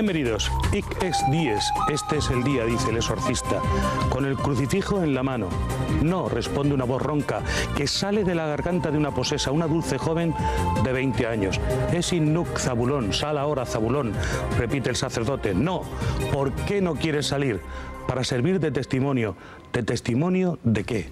Bienvenidos. Hic es dies, este es el día, dice el exorcista, con el crucifijo en la mano. No, responde una voz ronca que sale de la garganta de una posesa, una dulce joven de 20 años. Es Nuc Zabulón, sal ahora Zabulón, repite el sacerdote. No, ¿por qué no quieres salir? Para servir de testimonio. ¿De testimonio de qué?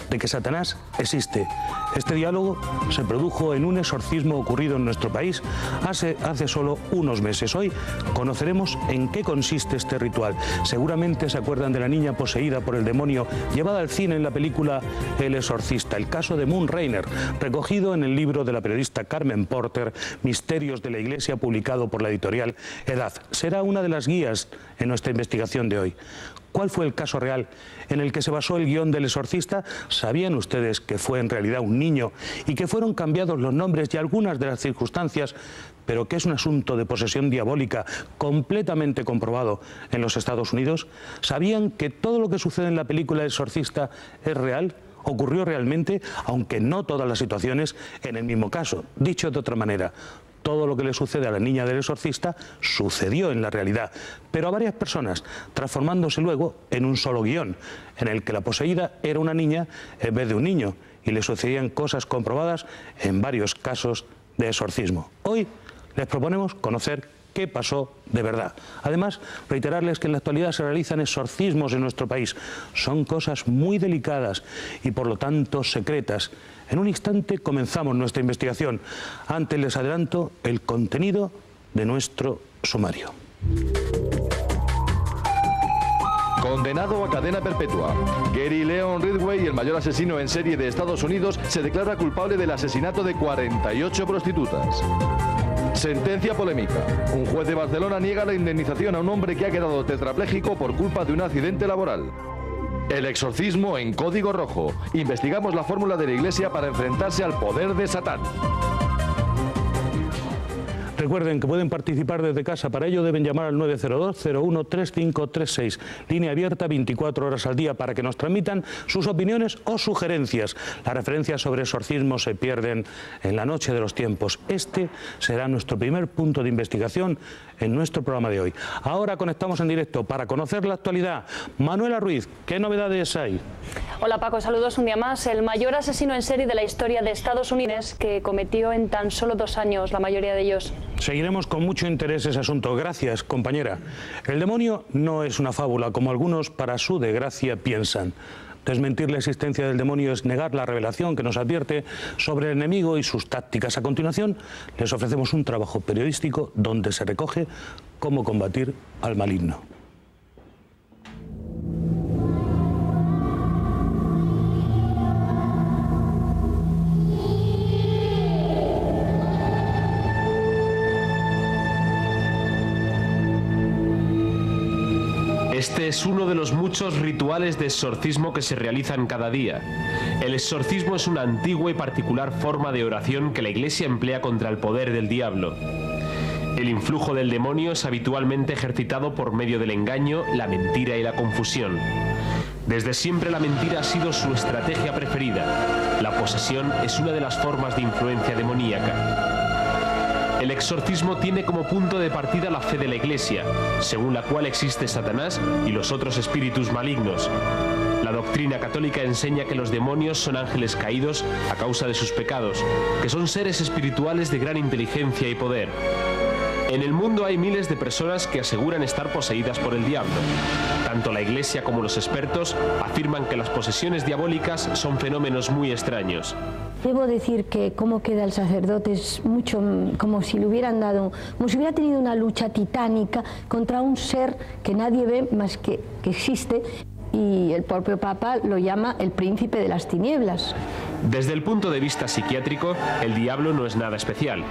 De que Satanás existe. Este diálogo se produjo en un exorcismo ocurrido en nuestro país hace solo unos meses. Hoy conoceremos en qué consiste este ritual. Seguramente se acuerdan de la niña poseída por el demonio llevada al cine en la película El exorcista, el caso de Moon Rainer, recogido en el libro de la periodista Carmen Porter, Misterios de la Iglesia, publicado por la editorial Edad. Será una de las guías en nuestra investigación de hoy. ¿Cuál fue el caso real en el que se basó el guión del exorcista? ¿Sabían ustedes que fue en realidad un niño y que fueron cambiados los nombres y algunas de las circunstancias, pero que es un asunto de posesión diabólica completamente comprobado en los Estados Unidos? ¿Sabían que todo lo que sucede en la película El exorcista es real? ¿Ocurrió realmente, aunque no todas las situaciones en el mismo caso? Dicho de otra manera, todo lo que le sucede a la niña del exorcista sucedió en la realidad, pero a varias personas, transformándose luego en un solo guión, en el que la poseída era una niña en vez de un niño, y le sucedían cosas comprobadas en varios casos de exorcismo. Hoy les proponemos conocer qué pasó de verdad. Además, reiterarles que en la actualidad se realizan exorcismos en nuestro país. Son cosas muy delicadas y por lo tanto secretas. En un instante comenzamos nuestra investigación. Antes les adelanto el contenido de nuestro sumario. Condenado a cadena perpetua. Gary Leon Ridgway, el mayor asesino en serie de Estados Unidos, se declara culpable del asesinato de 48 prostitutas. Sentencia polémica. Un juez de Barcelona niega la indemnización a un hombre que ha quedado tetrapléjico por culpa de un accidente laboral. El exorcismo en código rojo. Investigamos la fórmula de la Iglesia para enfrentarse al poder de Satán. Recuerden que pueden participar desde casa. Para ello deben llamar al 902-013536, línea abierta 24 horas al día, para que nos transmitan sus opiniones o sugerencias. Las referencias sobre exorcismo se pierden en la noche de los tiempos. Este será nuestro primer punto de investigación en nuestro programa de hoy. Ahora conectamos en directo para conocer la actualidad. Manuela Ruiz, ¿qué novedades hay? Hola Paco, saludos un día más. El mayor asesino en serie de la historia de Estados Unidos, que cometió en tan solo 2 años la mayoría de ellos. Seguiremos con mucho interés ese asunto. Gracias, compañera. El demonio no es una fábula, como algunos, para su desgracia, piensan. Desmentir la existencia del demonio es negar la revelación que nos advierte sobre el enemigo y sus tácticas. A continuación, les ofrecemos un trabajo periodístico donde se recoge cómo combatir al maligno. Este es uno de los muchos rituales de exorcismo que se realizan cada día. El exorcismo es una antigua y particular forma de oración que la Iglesia emplea contra el poder del diablo. El influjo del demonio es habitualmente ejercitado por medio del engaño, la mentira y la confusión. Desde siempre la mentira ha sido su estrategia preferida. La posesión es una de las formas de influencia demoníaca. El exorcismo tiene como punto de partida la fe de la Iglesia, según la cual existe Satanás y los otros espíritus malignos. La doctrina católica enseña que los demonios son ángeles caídos a causa de sus pecados, que son seres espirituales de gran inteligencia y poder. En el mundo hay miles de personas que aseguran estar poseídas por el diablo. Tanto la Iglesia como los expertos afirman que las posesiones diabólicas son fenómenos muy extraños. Debo decir que cómo queda el sacerdote es mucho como si le hubieran dado, como si hubiera tenido una lucha titánica contra un ser que nadie ve más que existe, y el propio Papa lo llama el príncipe de las tinieblas. Desde el punto de vista psiquiátrico, el diablo no es nada especial.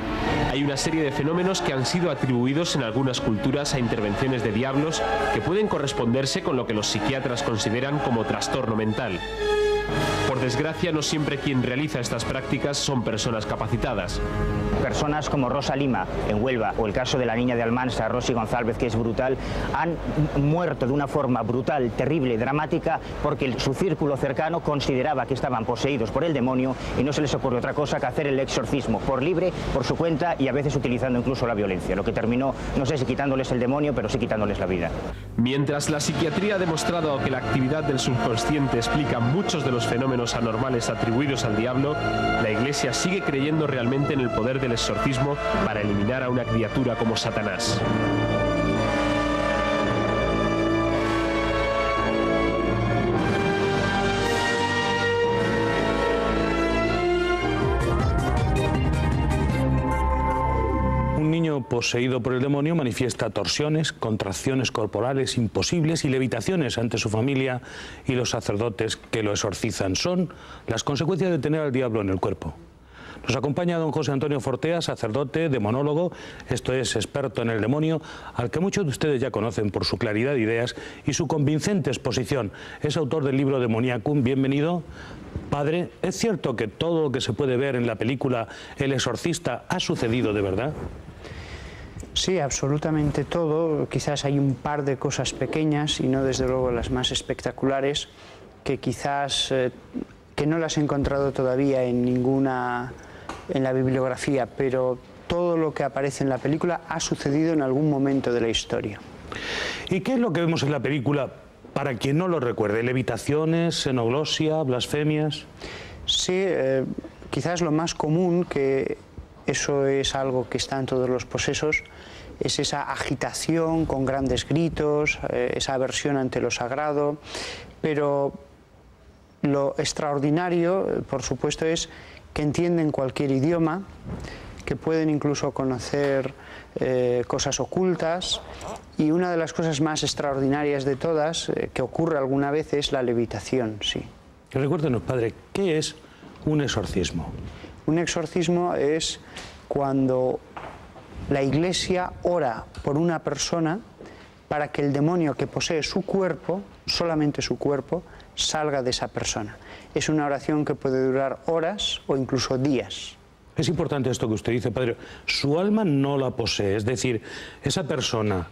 Hay una serie de fenómenos que han sido atribuidos en algunas culturas a intervenciones de diablos que pueden corresponderse con lo que los psiquiatras consideran como trastorno mental. Por desgracia, no siempre quien realiza estas prácticas son personas capacitadas. Personas como Rosa Lima, en Huelva, o el caso de la niña de Almansa, Rosy González, que es brutal, han muerto de una forma brutal, terrible, dramática, porque su círculo cercano consideraba que estaban poseídos por el demonio y no se les ocurrió otra cosa que hacer el exorcismo por libre, por su cuenta y a veces utilizando incluso la violencia, lo que terminó, no sé si quitándoles el demonio, pero sí quitándoles la vida. Mientras la psiquiatría ha demostrado que la actividad del subconsciente explica muchos de los fenómenos anormales atribuidos al diablo, la Iglesia sigue creyendo realmente en el poder del exorcismo para eliminar a una criatura como Satanás. Un niño poseído por el demonio manifiesta torsiones, contracciones corporales imposibles y levitaciones ante su familia y los sacerdotes que lo exorcizan. Son las consecuencias de tener al diablo en el cuerpo. Nos acompaña don José Antonio Fortea, sacerdote, demonólogo, esto es, experto en el demonio, al que muchos de ustedes ya conocen por su claridad de ideas y su convincente exposición. Es autor del libro Demoniacum. Bienvenido. Padre, ¿es cierto que todo lo que se puede ver en la película El Exorcista ha sucedido de verdad? Sí, absolutamente todo. Quizás hay un par de cosas pequeñas y no desde luego las más espectaculares que quizás que no las he encontrado todavía en la bibliografía, pero todo lo que aparece en la película ha sucedido en algún momento de la historia. ¿Y qué es lo que vemos en la película para quien no lo recuerde? ¿Levitaciones, xenoglosia, blasfemias? Sí, quizás lo más común, que eso es algo que está en todos los posesos, es esa agitación con grandes gritos, esa aversión ante lo sagrado, pero lo extraordinario, por supuesto, es que entienden cualquier idioma, que pueden incluso conocer cosas ocultas, y una de las cosas más extraordinarias de todas que ocurre alguna vez es la levitación, sí. Recuérdenos, padre, ¿qué es un exorcismo? Un exorcismo es cuando la Iglesia ora por una persona para que el demonio que posee su cuerpo, solamente su cuerpo, salga de esa persona. Es una oración que puede durar horas o incluso días. Es importante esto que usted dice, padre. Su alma no la posee, es decir, esa persona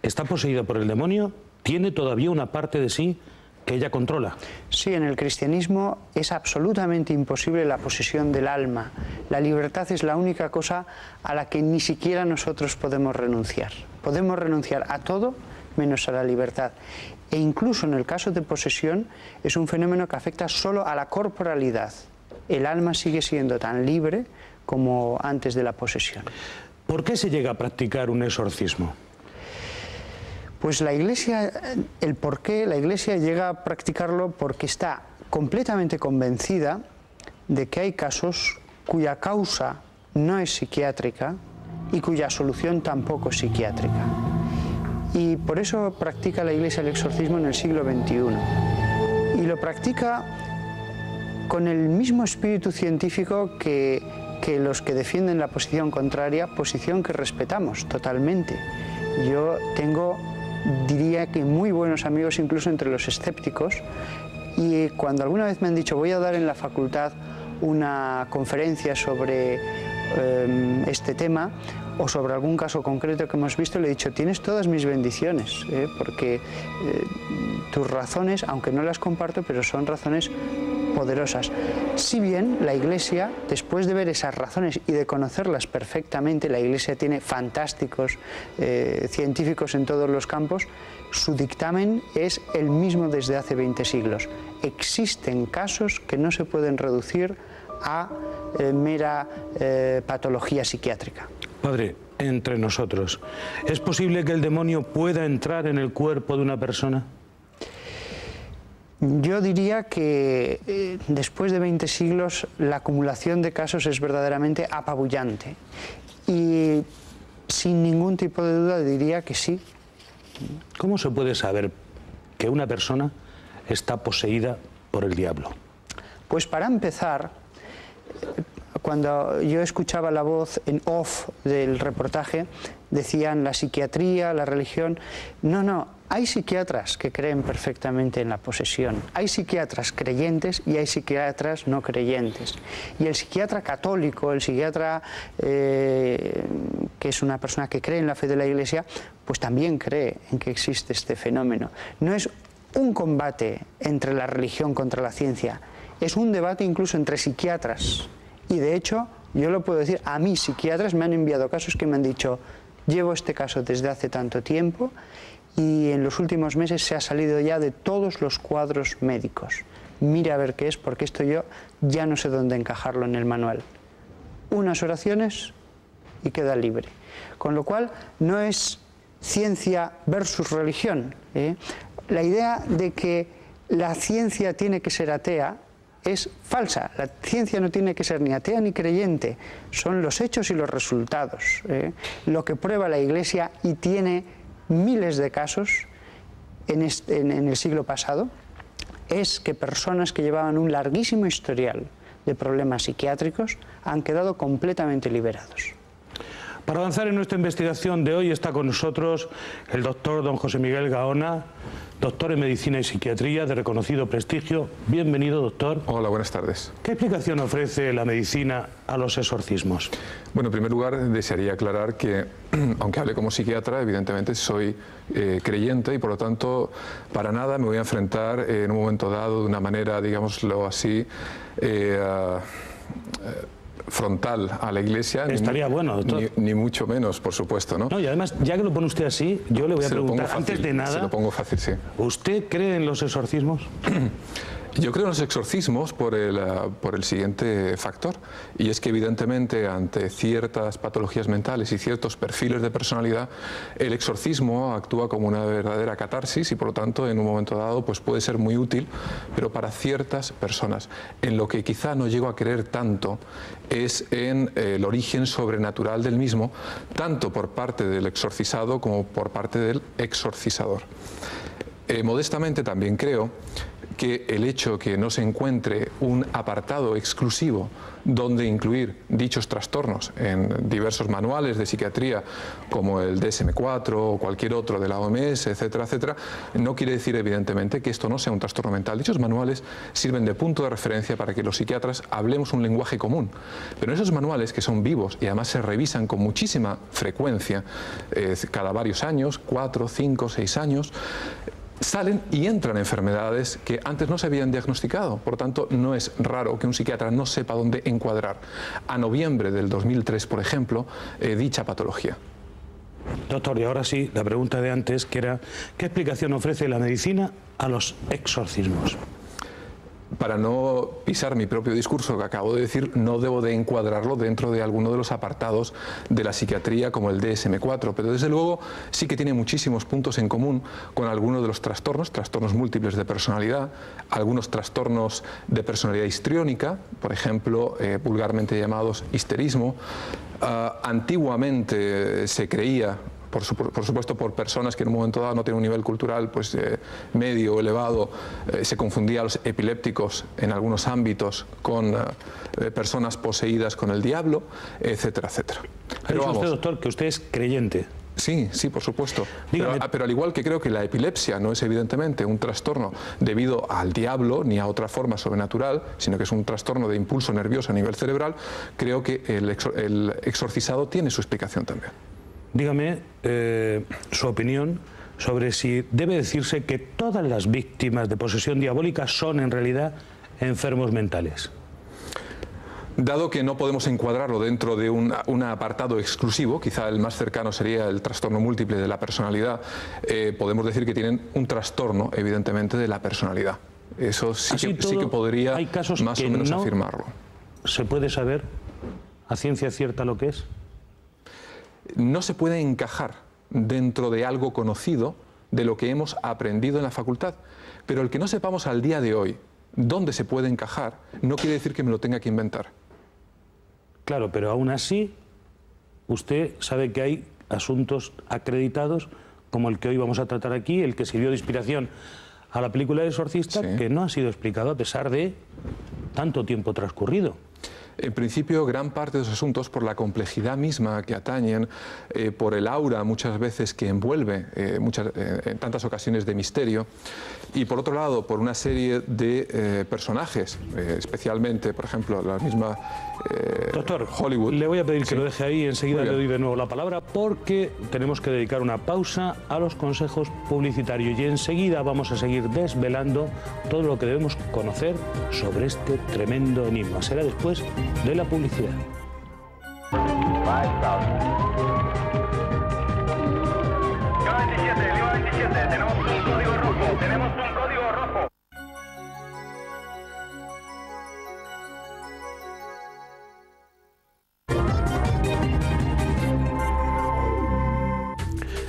está poseída por el demonio, tiene todavía una parte de sí que ella controla. Sí, en el cristianismo es absolutamente imposible la posesión del alma. La libertad es la única cosa a la que ni siquiera nosotros podemos renunciar. Podemos renunciar a todo menos a la libertad. E incluso en el caso de posesión es un fenómeno que afecta solo a la corporalidad. El alma sigue siendo tan libre como antes de la posesión. ¿Por qué se llega a practicar un exorcismo? Pues la Iglesia, el por qué la Iglesia llega a practicarlo porque está completamente convencida de que hay casos cuya causa no es psiquiátrica y cuya solución tampoco es psiquiátrica. Y por eso practica la Iglesia el exorcismo en el siglo XXI. Y lo practica con el mismo espíritu científico que los que defienden la posición contraria, posición que respetamos totalmente. Yo tengo, diría que muy buenos amigos incluso entre los escépticos, y cuando alguna vez me han dicho voy a dar en la facultad una conferencia sobre este tema o sobre algún caso concreto que hemos visto, le he dicho tienes todas mis bendiciones, porque tus razones, aunque no las comparto, pero son razones poderosas. Si bien la Iglesia, después de ver esas razones y de conocerlas perfectamente, la Iglesia tiene fantásticos científicos en todos los campos, su dictamen es el mismo desde hace 20 siglos. Existen casos que no se pueden reducir a mera patología psiquiátrica. Padre, entre nosotros, ¿es posible que el demonio pueda entrar en el cuerpo de una persona? Yo diría que después de 20 siglos la acumulación de casos es verdaderamente apabullante y sin ningún tipo de duda diría que sí. ¿Cómo se puede saber que una persona está poseída por el diablo? Pues para empezar, cuando yo escuchaba la voz en off del reportaje, decían la psiquiatría, la religión. No, no, hay psiquiatras que creen perfectamente en la posesión, hay psiquiatras creyentes y hay psiquiatras no creyentes. Y el psiquiatra católico, el psiquiatra que es una persona que cree en la fe de la Iglesia, pues también cree en que existe este fenómeno. No es un combate entre la religión contra la ciencia, es un debate incluso entre psiquiatras. Y de hecho, yo lo puedo decir, a mí psiquiatras me han enviado casos que me han dicho: llevo este caso desde hace tanto tiempo y en los últimos meses se ha salido ya de todos los cuadros médicos. Mira a ver qué es, porque esto yo ya no sé dónde encajarlo en el manual. Unas oraciones y queda libre. Con lo cual, no es ciencia versus religión. La idea de que la ciencia tiene que ser atea es falsa. La ciencia no tiene que ser ni atea ni creyente. Son los hechos y los resultados. Lo que prueba la Iglesia, y tiene miles de casos en el siglo pasado, es que personas que llevaban un larguísimo historial de problemas psiquiátricos han quedado completamente liberados. Para avanzar en nuestra investigación de hoy está con nosotros el doctor don José Miguel Gaona, doctor en Medicina y Psiquiatría de reconocido prestigio. Bienvenido, doctor. Hola, buenas tardes. ¿Qué explicación ofrece la medicina a los exorcismos? Bueno, en primer lugar, desearía aclarar que, aunque hable como psiquiatra, evidentemente soy creyente y, por lo tanto, para nada me voy a enfrentar en un momento dado de una manera, digámoslo así, frontal a la Iglesia. Estaría bueno, doctor. Ni mucho menos, por supuesto, ¿no? No, y además, ya que lo pone usted así, yo le voy a preguntar, antes de nada... Se lo pongo fácil, sí. ¿Usted cree en los exorcismos? Yo creo en los exorcismos por el siguiente factor, y es que evidentemente ante ciertas patologías mentales y ciertos perfiles de personalidad, el exorcismo actúa como una verdadera catarsis y por lo tanto en un momento dado pues puede ser muy útil, pero para ciertas personas. En lo que quizá no llego a creer tanto es en el origen sobrenatural del mismo, tanto por parte del exorcizado como por parte del exorcizador. Modestamente también creo que el hecho que no se encuentre un apartado exclusivo donde incluir dichos trastornos en diversos manuales de psiquiatría como el DSM-4 o cualquier otro de la OMS, etcétera, etcétera, no quiere decir evidentemente que esto no sea un trastorno mental. Dichos manuales sirven de punto de referencia para que los psiquiatras hablemos un lenguaje común, pero en esos manuales, que son vivos y además se revisan con muchísima frecuencia, cada varios años, 4, 5, 6 años, salen y entran enfermedades que antes no se habían diagnosticado. Por lo tanto, no es raro que un psiquiatra no sepa dónde encuadrar a noviembre del 2003, por ejemplo, dicha patología. Doctor, y ahora sí, la pregunta de antes, que era, ¿qué explicación ofrece la medicina a los exorcismos? Para no pisar mi propio discurso que acabo de decir, no debo de encuadrarlo dentro de alguno de los apartados de la psiquiatría como el DSM-4, pero desde luego sí que tiene muchísimos puntos en común con algunos de los trastornos múltiples de personalidad, algunos trastornos de personalidad histriónica, por ejemplo, vulgarmente llamados histerismo. Antiguamente se creía, por supuesto por personas que en un momento dado no tienen un nivel cultural pues, medio o elevado, se confundía a los epilépticos en algunos ámbitos con personas poseídas con el diablo, etcétera, etcétera. Pero vamos, usted, doctor, que usted es creyente. Sí, sí, por supuesto. Pero al igual que creo que la epilepsia no es evidentemente un trastorno debido al diablo ni a otra forma sobrenatural, sino que es un trastorno de impulso nervioso a nivel cerebral, creo que el exorcizado tiene su explicación también. Dígame su opinión sobre si debe decirse que todas las víctimas de posesión diabólica son en realidad enfermos mentales. Dado que no podemos encuadrarlo dentro de un apartado exclusivo, quizá el más cercano sería el trastorno múltiple de la personalidad, podemos decir que tienen un trastorno, evidentemente, de la personalidad. Eso sí que podría más o menos afirmarlo. ¿Se puede saber a ciencia cierta lo que es? No se puede encajar dentro de algo conocido de lo que hemos aprendido en la facultad, pero el que no sepamos al día de hoy dónde se puede encajar no quiere decir que me lo tenga que inventar. Claro, pero aún así usted sabe que hay asuntos acreditados como el que hoy vamos a tratar aquí, el que sirvió de inspiración a la película del exorcista, sí, que no ha sido explicado a pesar de tanto tiempo transcurrido. En principio, gran parte de los asuntos, por la complejidad misma que atañen, por el aura muchas veces que envuelve, en tantas ocasiones de misterio, y por otro lado, por una serie de personajes, especialmente, por ejemplo, la misma Doctor, Hollywood. Le voy a pedir que Sí. lo deje ahí, enseguida le doy de nuevo la palabra, porque tenemos que dedicar una pausa a los consejos publicitarios y enseguida vamos a seguir desvelando todo lo que debemos conocer sobre este tremendo enigma. Será después de la publicidad. Tenemos un código rojo, tenemos un código rojo.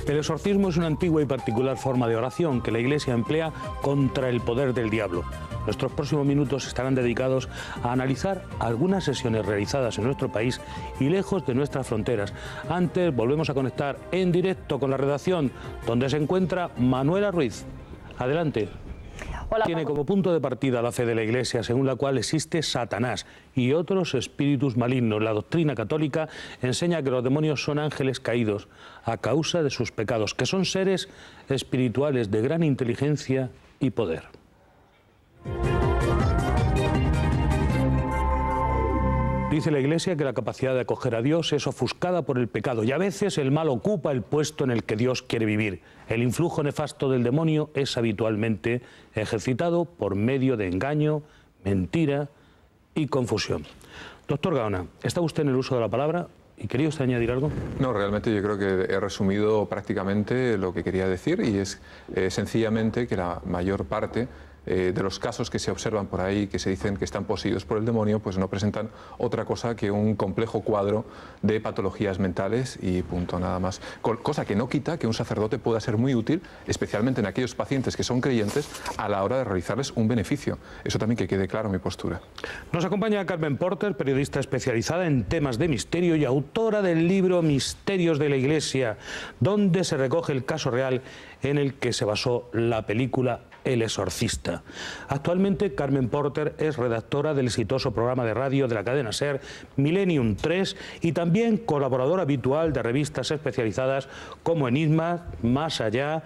El exorcismo es una antigua y particular forma de oración que la Iglesia emplea contra el poder del diablo. Nuestros próximos minutos estarán dedicados a analizar algunas sesiones realizadas en nuestro país y lejos de nuestras fronteras. Antes volvemos a conectar en directo con la redacción, donde se encuentra Manuela Ruiz. Adelante. Hola, Tiene Paco. como punto de partida la fe de la Iglesia, según la cual existe Satanás y otros espíritus malignos. La doctrina católica enseña que los demonios son ángeles caídos a causa de sus pecados, que son seres espirituales de gran inteligencia y poder. Dice la Iglesia que la capacidad de acoger a Dios es ofuscada por el pecado y a veces el mal ocupa el puesto en el que Dios quiere vivir. El influjo nefasto del demonio es habitualmente ejercitado por medio de engaño, mentira y confusión. Doctor Gaona, ¿está usted en el uso de la palabra? ¿Y quería usted añadir algo? No, realmente yo creo que he resumido prácticamente lo que quería decir y es sencillamente que la mayor parte de los casos que se observan por ahí, que se dicen que están poseídos por el demonio, pues no presentan otra cosa que un complejo cuadro de patologías mentales y punto, nada más. Cosa que no quita que un sacerdote pueda ser muy útil, especialmente en aquellos pacientes que son creyentes, a la hora de realizarles un beneficio. Eso también que quede claro mi postura. Nos acompaña Carmen Porter, periodista especializada en temas de misterio y autora del libro Misterios de la Iglesia, donde se recoge el caso real en el que se basó la película El Exorcista. Actualmente Carmen Porter es redactora del exitoso programa de radio de la cadena SER Millennium 3 y también colaboradora habitual de revistas especializadas como Enigma, Más Allá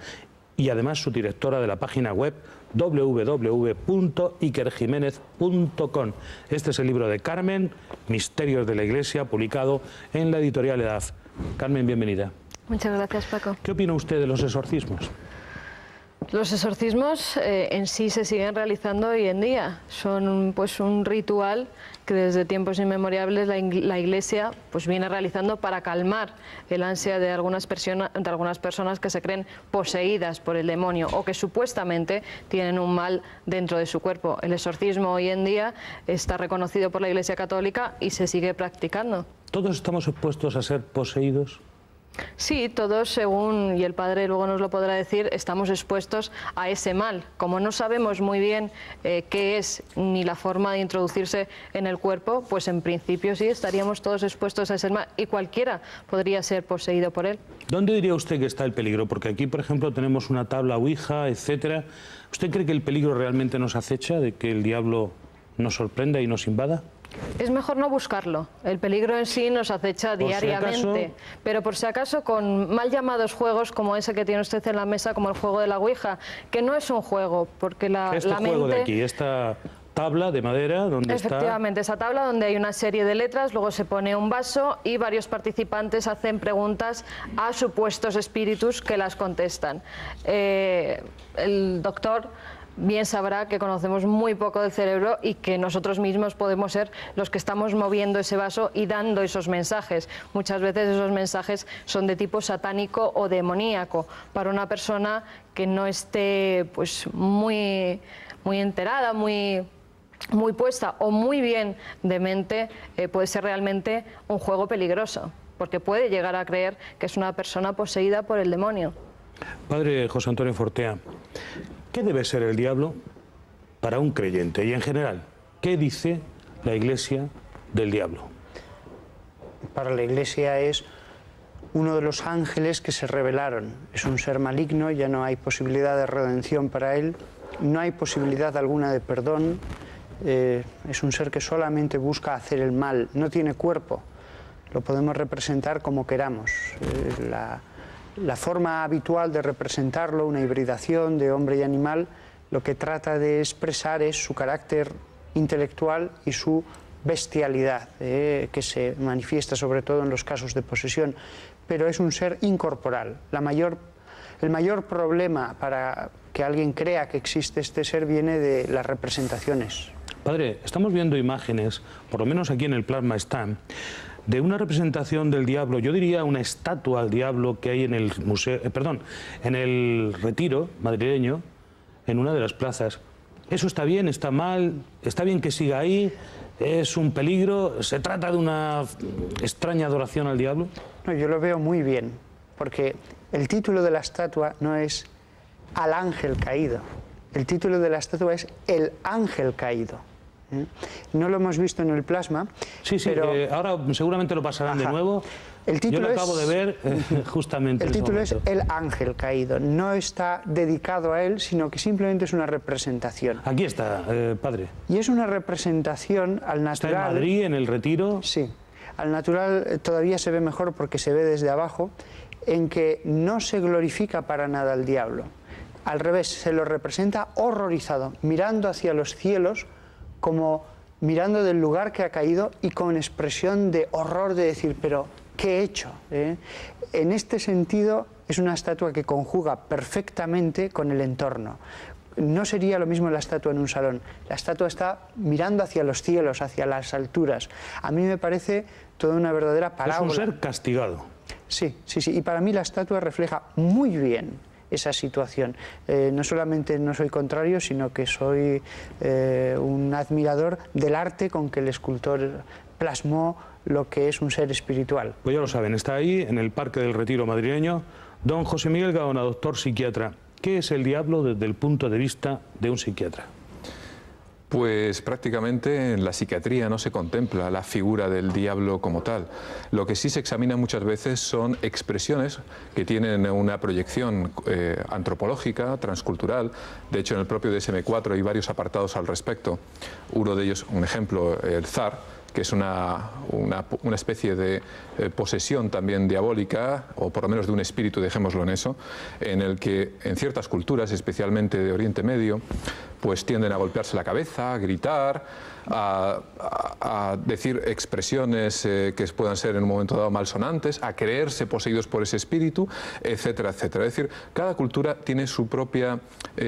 y además su directora de la página web www.ikerjimenez.com. Este es el libro de Carmen, Misterios de la Iglesia, publicado en la editorial EDAF. Carmen, bienvenida. Muchas gracias, Paco. ¿Qué opina usted de los exorcismos? Los exorcismos en sí se siguen realizando hoy en día. Son pues un ritual que desde tiempos inmemorables la Iglesia pues viene realizando para calmar el ansia de algunas personas que se creen poseídas por el demonio o que supuestamente tienen un mal dentro de su cuerpo. El exorcismo hoy en día está reconocido por la Iglesia Católica y se sigue practicando. ¿Todos estamos expuestos a ser poseídos? Sí, todos, según, y el padre luego nos lo podrá decir, estamos expuestos a ese mal. Como no sabemos muy bien qué es ni la forma de introducirse en el cuerpo, pues en principio sí estaríamos todos expuestos a ese mal y cualquiera podría ser poseído por él. ¿Dónde diría usted que está el peligro? Porque aquí, por ejemplo, tenemos una tabla Ouija, etcétera. ¿Usted cree que el peligro realmente nos acecha, de que el diablo nos sorprenda y nos invada? Es mejor no buscarlo. El peligro en sí nos acecha diariamente. Pero por si acaso, con mal llamados juegos como ese que tiene usted en la mesa, como el juego de la Ouija, que no es un juego, porque la juego mente... de aquí, esta tabla de madera donde Efectivamente, esa tabla donde hay una serie de letras, luego se pone un vaso y varios participantes hacen preguntas a supuestos espíritus que las contestan. El doctor bien sabrá que conocemos muy poco del cerebro y que nosotros mismos podemos ser los que estamos moviendo ese vaso y dando esos mensajes. Muchas veces esos mensajes son de tipo satánico o demoníaco. Para una persona que no esté pues muy enterada, muy puesta o muy bien de mente, puede ser realmente un juego peligroso, porque puede llegar a creer que es una persona poseída por el demonio. Padre José Antonio Fortea, ¿qué debe ser el diablo para un creyente? Y en general, ¿qué dice la Iglesia del diablo? Para la Iglesia es uno de los ángeles que se rebelaron. Es un ser maligno, ya no hay posibilidad de redención para él, no hay posibilidad alguna de perdón, es un ser que solamente busca hacer el mal, no tiene cuerpo. Lo podemos representar como queramos. La forma habitual de representarlo, una hibridación de hombre y animal, lo que trata de expresar es su carácter intelectual y su bestialidad, que se manifiesta sobre todo en los casos de posesión, pero es un ser incorporal. El mayor problema para que alguien crea que existe este ser viene de las representaciones. Padre, estamos viendo imágenes, por lo menos aquí en el plasma están, de una representación del diablo, yo diría una estatua al diablo que hay en el museo, en el Retiro madrileño, en una de las plazas. ¿Eso está bien, está mal? ¿Está bien que siga ahí? ¿Es un peligro? ¿Se trata de una extraña adoración al diablo? No, yo lo veo muy bien, porque el título de la estatua no es Al ángel caído. El título de la estatua es El ángel caído. No lo hemos visto en el plasma. Sí, pero ahora seguramente lo pasarán de nuevo. El título Yo lo acabo de ver justamente. El título es El ángel caído. No está dedicado a él, sino que simplemente es una representación. Aquí está, padre. Y es una representación al natural. ¿Está en Madrid, en el Retiro? Sí. Al natural todavía se ve mejor porque se ve desde abajo, en que no se glorifica para nada al diablo. Al revés, se lo representa horrorizado, mirando hacia los cielos, como mirando del lugar que ha caído y con expresión de horror de decir, pero ¿qué he hecho? En este sentido es una estatua que conjuga perfectamente con el entorno. No sería lo mismo la estatua en un salón. La estatua está mirando hacia los cielos, hacia las alturas. A mí me parece toda una verdadera parábola. Es un ser castigado. Sí, sí, sí. Y para mí la estatua refleja muy bien esa situación. No solamente no soy contrario, sino que soy un admirador del arte con que el escultor plasmó lo que es un ser espiritual. Pues ya lo saben, está ahí en el Parque del Retiro madrileño don José Miguel Gaona, doctor psiquiatra. ¿Qué es el diablo desde el punto de vista de un psiquiatra? Pues prácticamente en la psiquiatría no se contempla la figura del diablo como tal. Lo que sí se examina muchas veces son expresiones que tienen una proyección antropológica, transcultural. De hecho, en el propio DSM-4 hay varios apartados al respecto. Uno de ellos, un ejemplo, el zar, que es una especie de posesión también diabólica, o por lo menos de un espíritu, dejémoslo en eso, en el que en ciertas culturas, especialmente de Oriente Medio, pues tienden a golpearse la cabeza, a gritar, a decir expresiones que puedan ser en un momento dado malsonantes, a creerse poseídos por ese espíritu, etcétera, etcétera. Es decir, cada cultura tiene su propia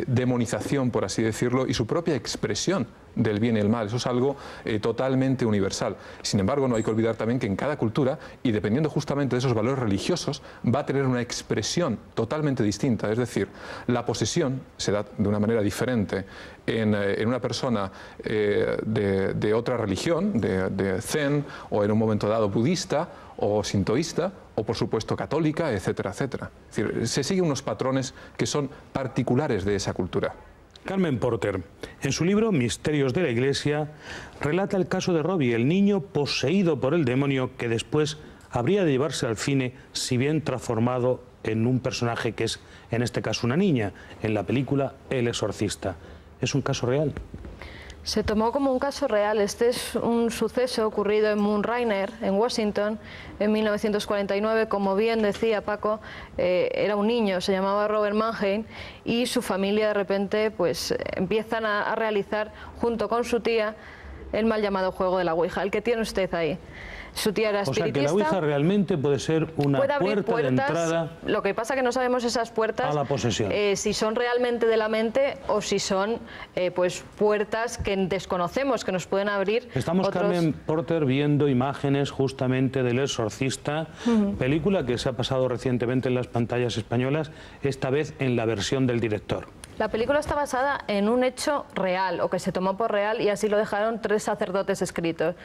demonización, por así decirlo, y su propia expresión del bien y el mal. Eso es algo totalmente universal. Sin embargo, no hay que olvidar también que en cada cultura, y dependiendo justamente de esos valores religiosos, va a tener una expresión totalmente distinta. Es decir, la posesión se da de una manera diferente en una persona de otra religión, de Zen, o en un momento dado budista, o sintoísta, o por supuesto católica, etcétera, etcétera. Es decir, se siguen unos patrones que son particulares de esa cultura. Carmen Porter, en su libro Misterios de la Iglesia, relata el caso de Robbie, el niño poseído por el demonio que después habría de llevarse al cine, si bien transformado en un personaje que es, en este caso, una niña, en la película El Exorcista. ¿Es un caso real? Se tomó como un caso real. Este es un suceso ocurrido en Mount Rainier, en Washington, en 1949. Como bien decía Paco, era un niño, se llamaba Robert Mannheim, y su familia de repente pues empiezan a realizar, junto con su tía, el mal llamado juego de la Ouija, el que tiene usted ahí. Su tía era espiritista. O sea, que la Ouija realmente puede ser una puerta de entrada. Lo que pasa es que no sabemos esas puertas, a la posesión. Si son realmente de la mente o si son pues puertas que desconocemos, que nos pueden abrir. Estamos, Carmen Porter, viendo imágenes justamente del Exorcista, película que se ha pasado recientemente en las pantallas españolas, esta vez en la versión del director. La película está basada en un hecho real, o que se tomó por real, y así lo dejaron 3 sacerdotes escritos.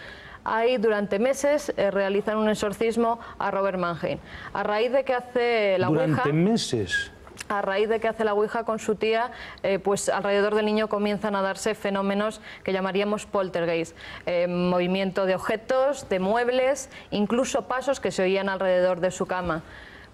Ahí durante meses realizan un exorcismo a Robert Mannheim. A raíz de que hace la Ouija... ¿Durante meses? A raíz de que hace la Ouija con su tía, pues alrededor del niño comienzan a darse fenómenos que llamaríamos poltergeist. Movimiento de objetos, de muebles, incluso pasos que se oían alrededor de su cama.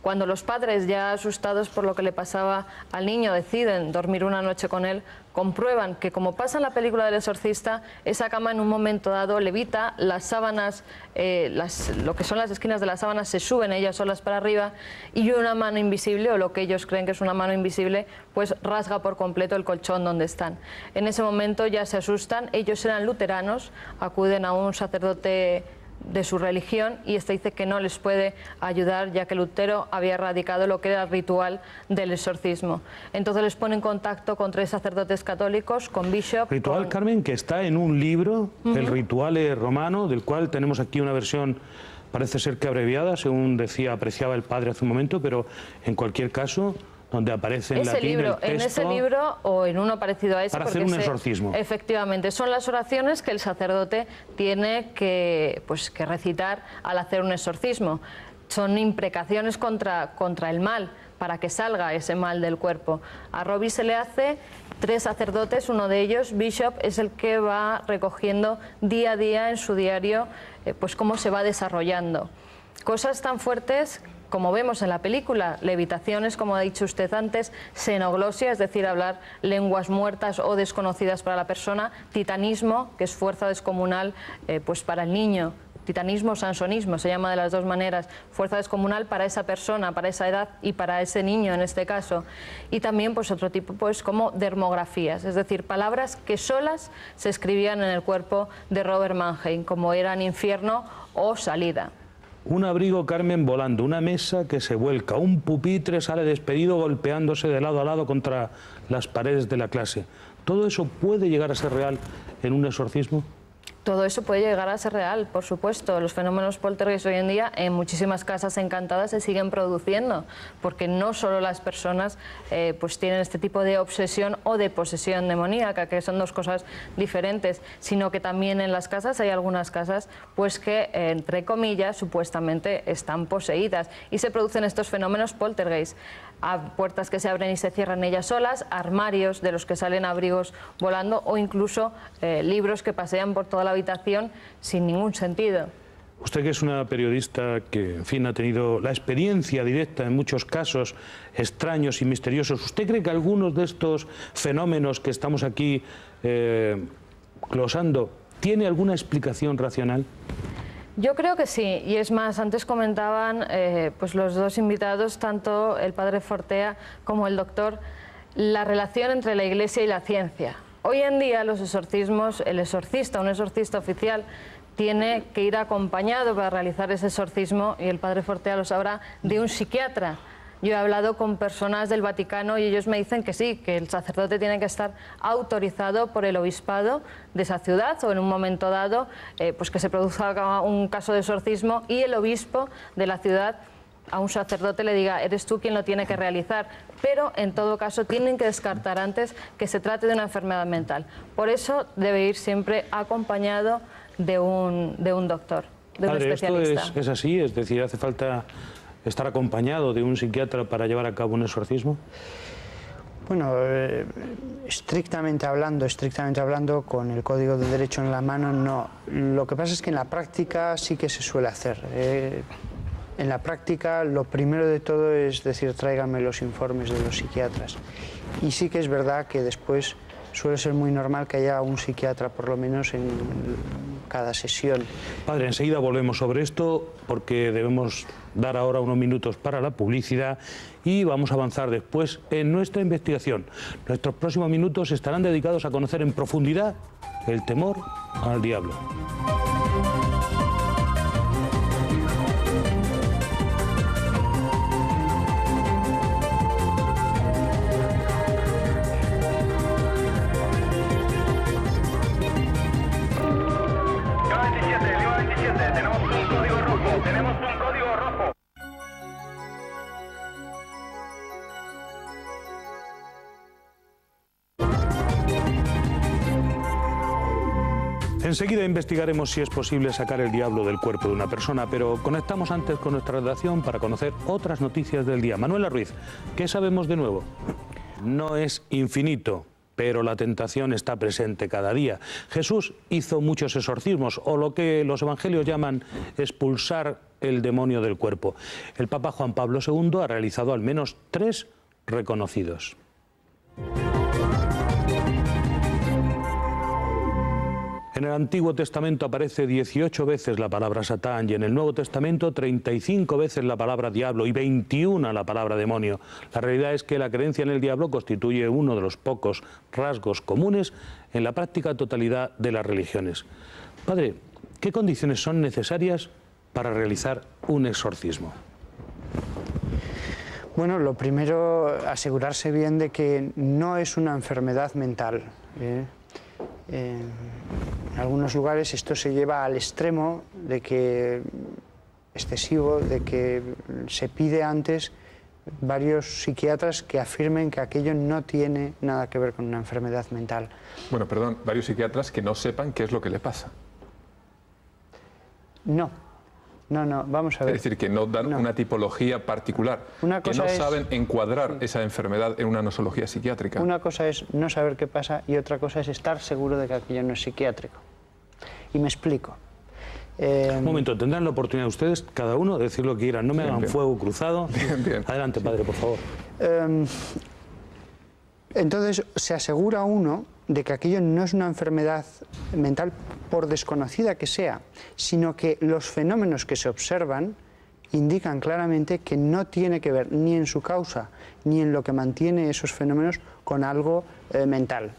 Cuando los padres, ya asustados por lo que le pasaba al niño, deciden dormir una noche con él, comprueban que, como pasa en la película del exorcista, esa cama en un momento dado levita, las sábanas, lo que son las esquinas de las sábanas se suben ellas solas para arriba y una mano invisible, o lo que ellos creen que es una mano invisible, pues rasga por completo el colchón donde están. En ese momento ya se asustan, ellos eran luteranos, acuden a un sacerdote de su religión y este dice que no les puede ayudar, ya que Lutero había erradicado lo que era el ritual del exorcismo. Entonces les pone en contacto con 3 sacerdotes católicos, con Bishop... Ritual, Carmen, que está en un libro, el Rituale Romano, del cual tenemos aquí una versión, parece ser que abreviada, según decía, apreciaba el padre hace un momento, pero en cualquier caso, donde aparece en latín el texto, en ese libro o en uno parecido a ese, para hacer un exorcismo. Efectivamente, son las oraciones que el sacerdote tiene que recitar al hacer un exorcismo. Son imprecaciones contra el mal, para que salga ese mal del cuerpo. A Robbie se le hace 3 sacerdotes, uno de ellos, Bishop, es el que va recogiendo día a día en su diario pues cómo se va desarrollando. Cosas tan fuertes como vemos en la película, levitaciones, como ha dicho usted antes, xenoglosia, es decir, hablar lenguas muertas o desconocidas para la persona, titanismo, que es fuerza descomunal pues para el niño, titanismo o sansonismo, se llama de las dos maneras, fuerza descomunal para esa persona, para esa edad y para ese niño en este caso. Y también pues otro tipo pues como dermografías, es decir, palabras que solas se escribían en el cuerpo de Robert Mannheim, como eran infierno o salida. Un abrigo, Carmen, volando, una mesa que se vuelca, un pupitre sale despedido golpeándose de lado a lado contra las paredes de la clase. ¿Todo eso puede llegar a ser real en un exorcismo? Todo eso puede llegar a ser real, por supuesto. Los fenómenos poltergeist hoy en día en muchísimas casas encantadas se siguen produciendo, porque no solo las personas pues tienen este tipo de obsesión o de posesión demoníaca, que son dos cosas diferentes, sino que también en las casas hay algunas casas pues que, entre comillas, supuestamente están poseídas y se producen estos fenómenos poltergeist. A puertas que se abren y se cierran ellas solas, armarios de los que salen abrigos volando o incluso libros que pasean por toda la habitación sin ningún sentido. Usted, que es una periodista que, en fin, ha tenido la experiencia directa en muchos casos extraños y misteriosos, ¿usted cree que algunos de estos fenómenos que estamos aquí glosando tiene alguna explicación racional? Yo creo que sí, y es más, antes comentaban pues los dos invitados, tanto el padre Fortea como el doctor, la relación entre la Iglesia y la ciencia. Hoy en día los exorcismos, el exorcista, un exorcista oficial, tiene que ir acompañado para realizar ese exorcismo, y el padre Fortea lo sabrá, de un psiquiatra. Yo he hablado con personas del Vaticano y ellos me dicen que sí, que el sacerdote tiene que estar autorizado por el obispado de esa ciudad o en un momento dado pues que se produzca un caso de exorcismo y el obispo de la ciudad a un sacerdote le diga, eres tú quien lo tiene que realizar, pero en todo caso tienen que descartar antes que se trate de una enfermedad mental. Por eso debe ir siempre acompañado de un doctor, de un especialista. ¿Esto es así? Es decir, ¿hace falta estar acompañado de un psiquiatra para llevar a cabo un exorcismo? Bueno, estrictamente hablando, con el Código de Derecho en la mano, no. Lo que pasa es que en la práctica sí que se suele hacer. En la práctica, lo primero de todo es decir, tráigame los informes de los psiquiatras. Y sí que es verdad que después suele ser muy normal que haya un psiquiatra, por lo menos en cada sesión. Padre, enseguida volvemos sobre esto, porque debemos dar ahora unos minutos para la publicidad y vamos a avanzar después en nuestra investigación. Nuestros próximos minutos estarán dedicados a conocer en profundidad el temor al diablo. Enseguida investigaremos si es posible sacar el diablo del cuerpo de una persona, pero conectamos antes con nuestra redacción para conocer otras noticias del día. Manuela Ruiz, ¿qué sabemos de nuevo? No es infinito, pero la tentación está presente cada día. Jesús hizo muchos exorcismos, o lo que los evangelios llaman expulsar el demonio del cuerpo. El Papa Juan Pablo II ha realizado al menos 3 reconocidos. En el Antiguo Testamento aparece 18 veces la palabra Satán y en el Nuevo Testamento 35 veces la palabra diablo y 21 la palabra demonio. La realidad es que la creencia en el diablo constituye uno de los pocos rasgos comunes en la práctica totalidad de las religiones. Padre, ¿qué condiciones son necesarias para realizar un exorcismo? Bueno, lo primero, asegurarse bien de que no es una enfermedad mental. En algunos lugares esto se lleva al extremo de que excesivo, de que se pide antes varios psiquiatras que afirmen que aquello no tiene nada que ver con una enfermedad mental. Bueno, perdón, varios psiquiatras que no sepan qué es lo que le pasa. No, vamos a ver. Es decir, que no dan una tipología particular, que no saben encuadrar esa enfermedad en una nosología psiquiátrica. Una cosa es no saber qué pasa y otra cosa es estar seguro de que aquello no es psiquiátrico. Y me explico. Un momento, tendrán la oportunidad ustedes, cada uno, de decir lo que quieran. No me hagan fuego cruzado. Bien. Adelante, padre, por favor. Entonces, se asegura uno de que aquello no es una enfermedad mental, por desconocida que sea, sino que los fenómenos que se observan indican claramente que no tiene que ver ni en su causa ni en lo que mantiene esos fenómenos con algo mental.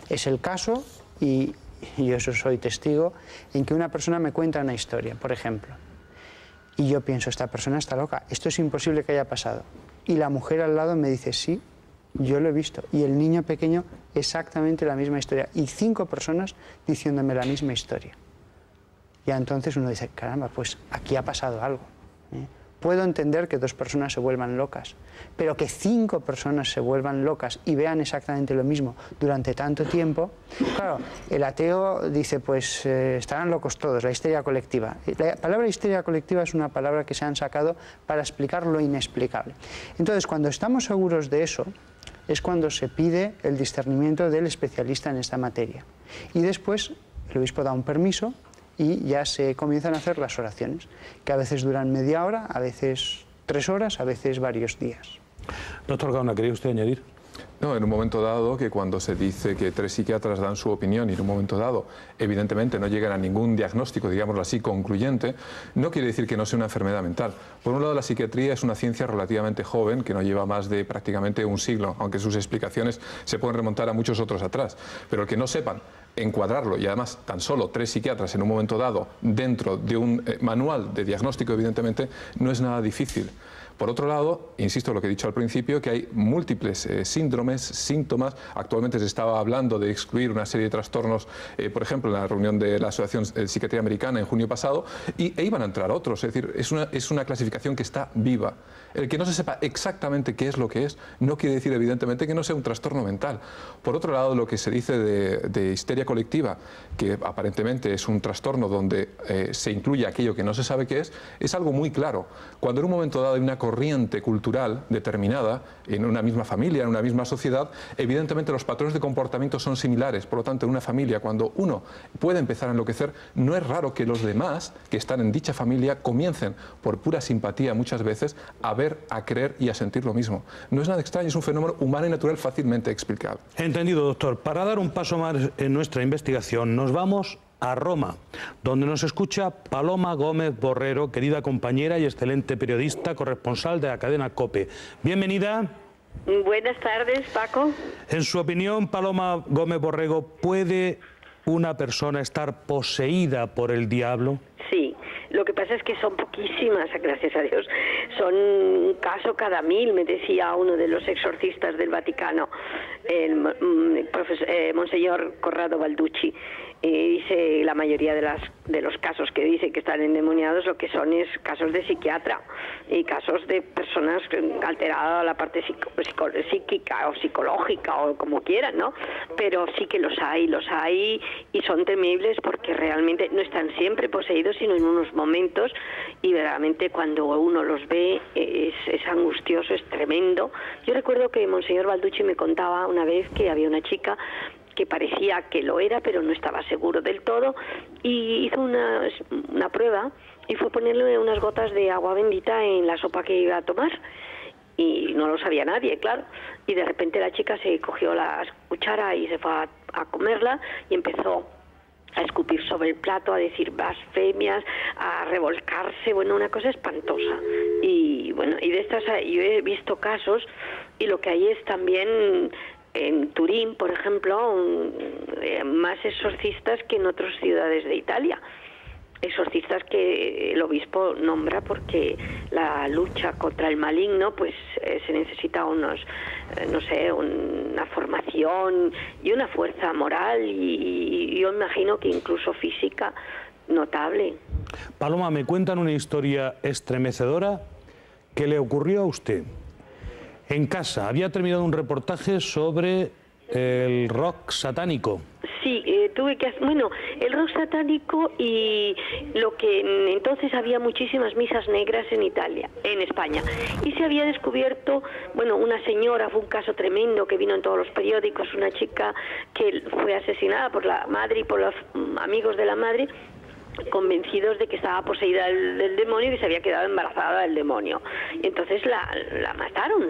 Es el caso, y yo eso soy testigo, en que una persona me cuenta una historia, por ejemplo, y yo pienso, esta persona está loca, esto es imposible que haya pasado. Y la mujer al lado me dice, sí, yo lo he visto. Y el niño pequeño, exactamente la misma historia. Y 5 personas diciéndome la misma historia. Ya entonces uno dice, caramba, pues aquí ha pasado algo. Puedo entender que 2 personas se vuelvan locas, pero que 5 personas se vuelvan locas y vean exactamente lo mismo durante tanto tiempo. Claro, el ateo dice, pues estarán locos todos, la histeria colectiva. La palabra histeria colectiva es una palabra que se han sacado para explicar lo inexplicable. Entonces, cuando estamos seguros de eso, es cuando se pide el discernimiento del especialista en esta materia. Y después el obispo da un permiso y ya se comienzan a hacer las oraciones, que a veces duran media hora, a veces 3 horas, a veces varios días. Doctor Gauna, ¿quería usted añadir? No, en un momento dado, que cuando se dice que 3 psiquiatras dan su opinión y en un momento dado, evidentemente no llegan a ningún diagnóstico, digámoslo así, concluyente, no quiere decir que no sea una enfermedad mental. Por un lado, la psiquiatría es una ciencia relativamente joven, que no lleva más de prácticamente un siglo, aunque sus explicaciones se pueden remontar a muchos otros atrás. Pero el que no sepan encuadrarlo, y además tan solo 3 psiquiatras en un momento dado, dentro de un manual de diagnóstico, evidentemente, no es nada difícil. Por otro lado, insisto en lo que he dicho al principio, que hay múltiples síndromes, síntomas. Actualmente se estaba hablando de excluir una serie de trastornos, por ejemplo, en la reunión de la Asociación de Psiquiatría Americana en junio pasado, e iban a entrar otros. Es decir, es una clasificación que está viva. El que no se sepa exactamente qué es lo que es, no quiere decir, evidentemente, que no sea un trastorno mental. Por otro lado, lo que se dice de histeria colectiva, que aparentemente es un trastorno donde se incluye aquello que no se sabe qué es algo muy claro. Cuando en un momento dado hay una corriente cultural determinada en una misma familia, en una misma sociedad, evidentemente los patrones de comportamiento son similares. Por lo tanto, en una familia, cuando uno puede empezar a enloquecer, no es raro que los demás que están en dicha familia comiencen, por pura simpatía muchas veces, a ver, a creer y a sentir lo mismo. No es nada extraño, es un fenómeno humano y natural fácilmente explicable. Entendido, doctor. Para dar un paso más en nuestra investigación, nos vamos a Roma, donde nos escucha Paloma Gómez Borrero, querida compañera y excelente periodista, corresponsal de la cadena COPE. Bienvenida. Buenas tardes, Paco. En su opinión, Paloma Gómez Borrego, ¿puede una persona estar poseída por el diablo? Sí, lo que pasa es que son poquísimas, gracias a Dios. Son un caso cada 1000, me decía uno de los exorcistas del Vaticano, el Monseñor Corrado Balducci. Dice la mayoría de los casos que dice que están endemoniados, lo que son es casos de psiquiatra y casos de personas alteradas la parte psíquica o psicológica o como quieran, ¿no? Pero sí que los hay y son temibles porque realmente no están siempre poseídos, sino en unos momentos, y verdaderamente cuando uno los ve es angustioso, es tremendo. Yo recuerdo que Monseñor Balducci me contaba una vez que había una chica que parecía que lo era, pero no estaba seguro del todo, y hizo una prueba y fue ponerle unas gotas de agua bendita en la sopa que iba a tomar. Y no lo sabía nadie, claro. Y de repente la chica se cogió la cuchara y se fue a comerla y empezó a escupir sobre el plato, a decir blasfemias, a revolcarse, bueno, una cosa espantosa. Y bueno, y de estas yo he visto casos, y lo que hay es también en Turín, por ejemplo, más exorcistas que en otras ciudades de Italia. Exorcistas que el obispo nombra porque la lucha contra el maligno pues se necesita unos, no sé, una formación y una fuerza moral y yo imagino que incluso física notable. Paloma, me cuentan una historia estremecedora que le ocurrió a usted. En casa, había terminado un reportaje sobre el rock satánico. Sí, tuve que hacer, bueno, el rock satánico y lo que entonces había muchísimas misas negras en Italia, en España, y se había descubierto, bueno, una señora, fue un caso tremendo que vino en todos los periódicos, una chica que fue asesinada por la madre y por los amigos de la madre, convencidos de que estaba poseída del demonio y que se había quedado embarazada del demonio. Y entonces la mataron,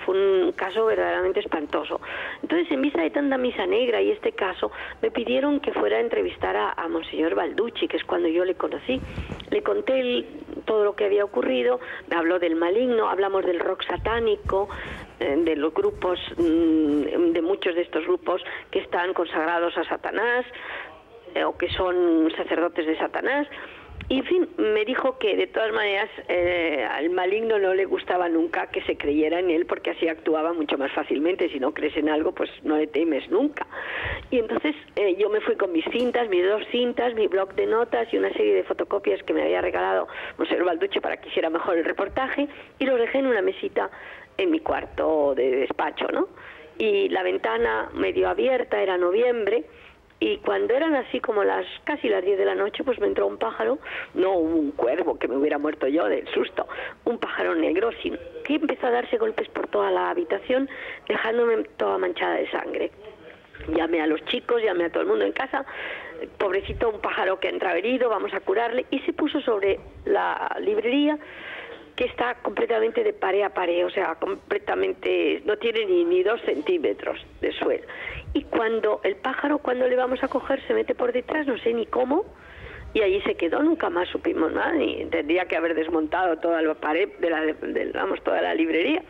fue un caso verdaderamente espantoso. Entonces, en vista de tanta misa negra y este caso, me pidieron que fuera a entrevistar a Monseñor Balducci, que es cuando yo le conocí. Le conté todo lo que había ocurrido, me habló del maligno, hablamos del rock satánico, de los grupos, de muchos de estos grupos que están consagrados a Satanás, o que son sacerdotes de Satanás, y en fin, me dijo que de todas maneras al maligno no le gustaba nunca que se creyera en él, porque así actuaba mucho más fácilmente. Si no crees en algo, pues no le temes nunca. Y entonces yo me fui con mis cintas, mis 2 cintas, mi bloc de notas y una serie de fotocopias que me había regalado Monseñor Balducci para que hiciera mejor el reportaje, y los dejé en una mesita en mi cuarto de despacho, ¿no? Y la ventana medio abierta, era noviembre, y cuando eran así como casi las 10 de la noche, pues me entró un pájaro, no un cuervo, que me hubiera muerto yo del susto, un pájaro negro, que empezó a darse golpes por toda la habitación, dejándome toda manchada de sangre. Llamé a los chicos, llamé a todo el mundo en casa, pobrecito, un pájaro que ha entrado herido, vamos a curarle, y se puso sobre la librería, que está completamente de pared a pared, o sea, completamente, no tiene ni 2 centímetros de suelo. Y cuando el pájaro, cuando le vamos a coger, se mete por detrás, no sé ni cómo, y allí se quedó, nunca más supimos nada, y tendría que haber desmontado toda la pared toda la librería.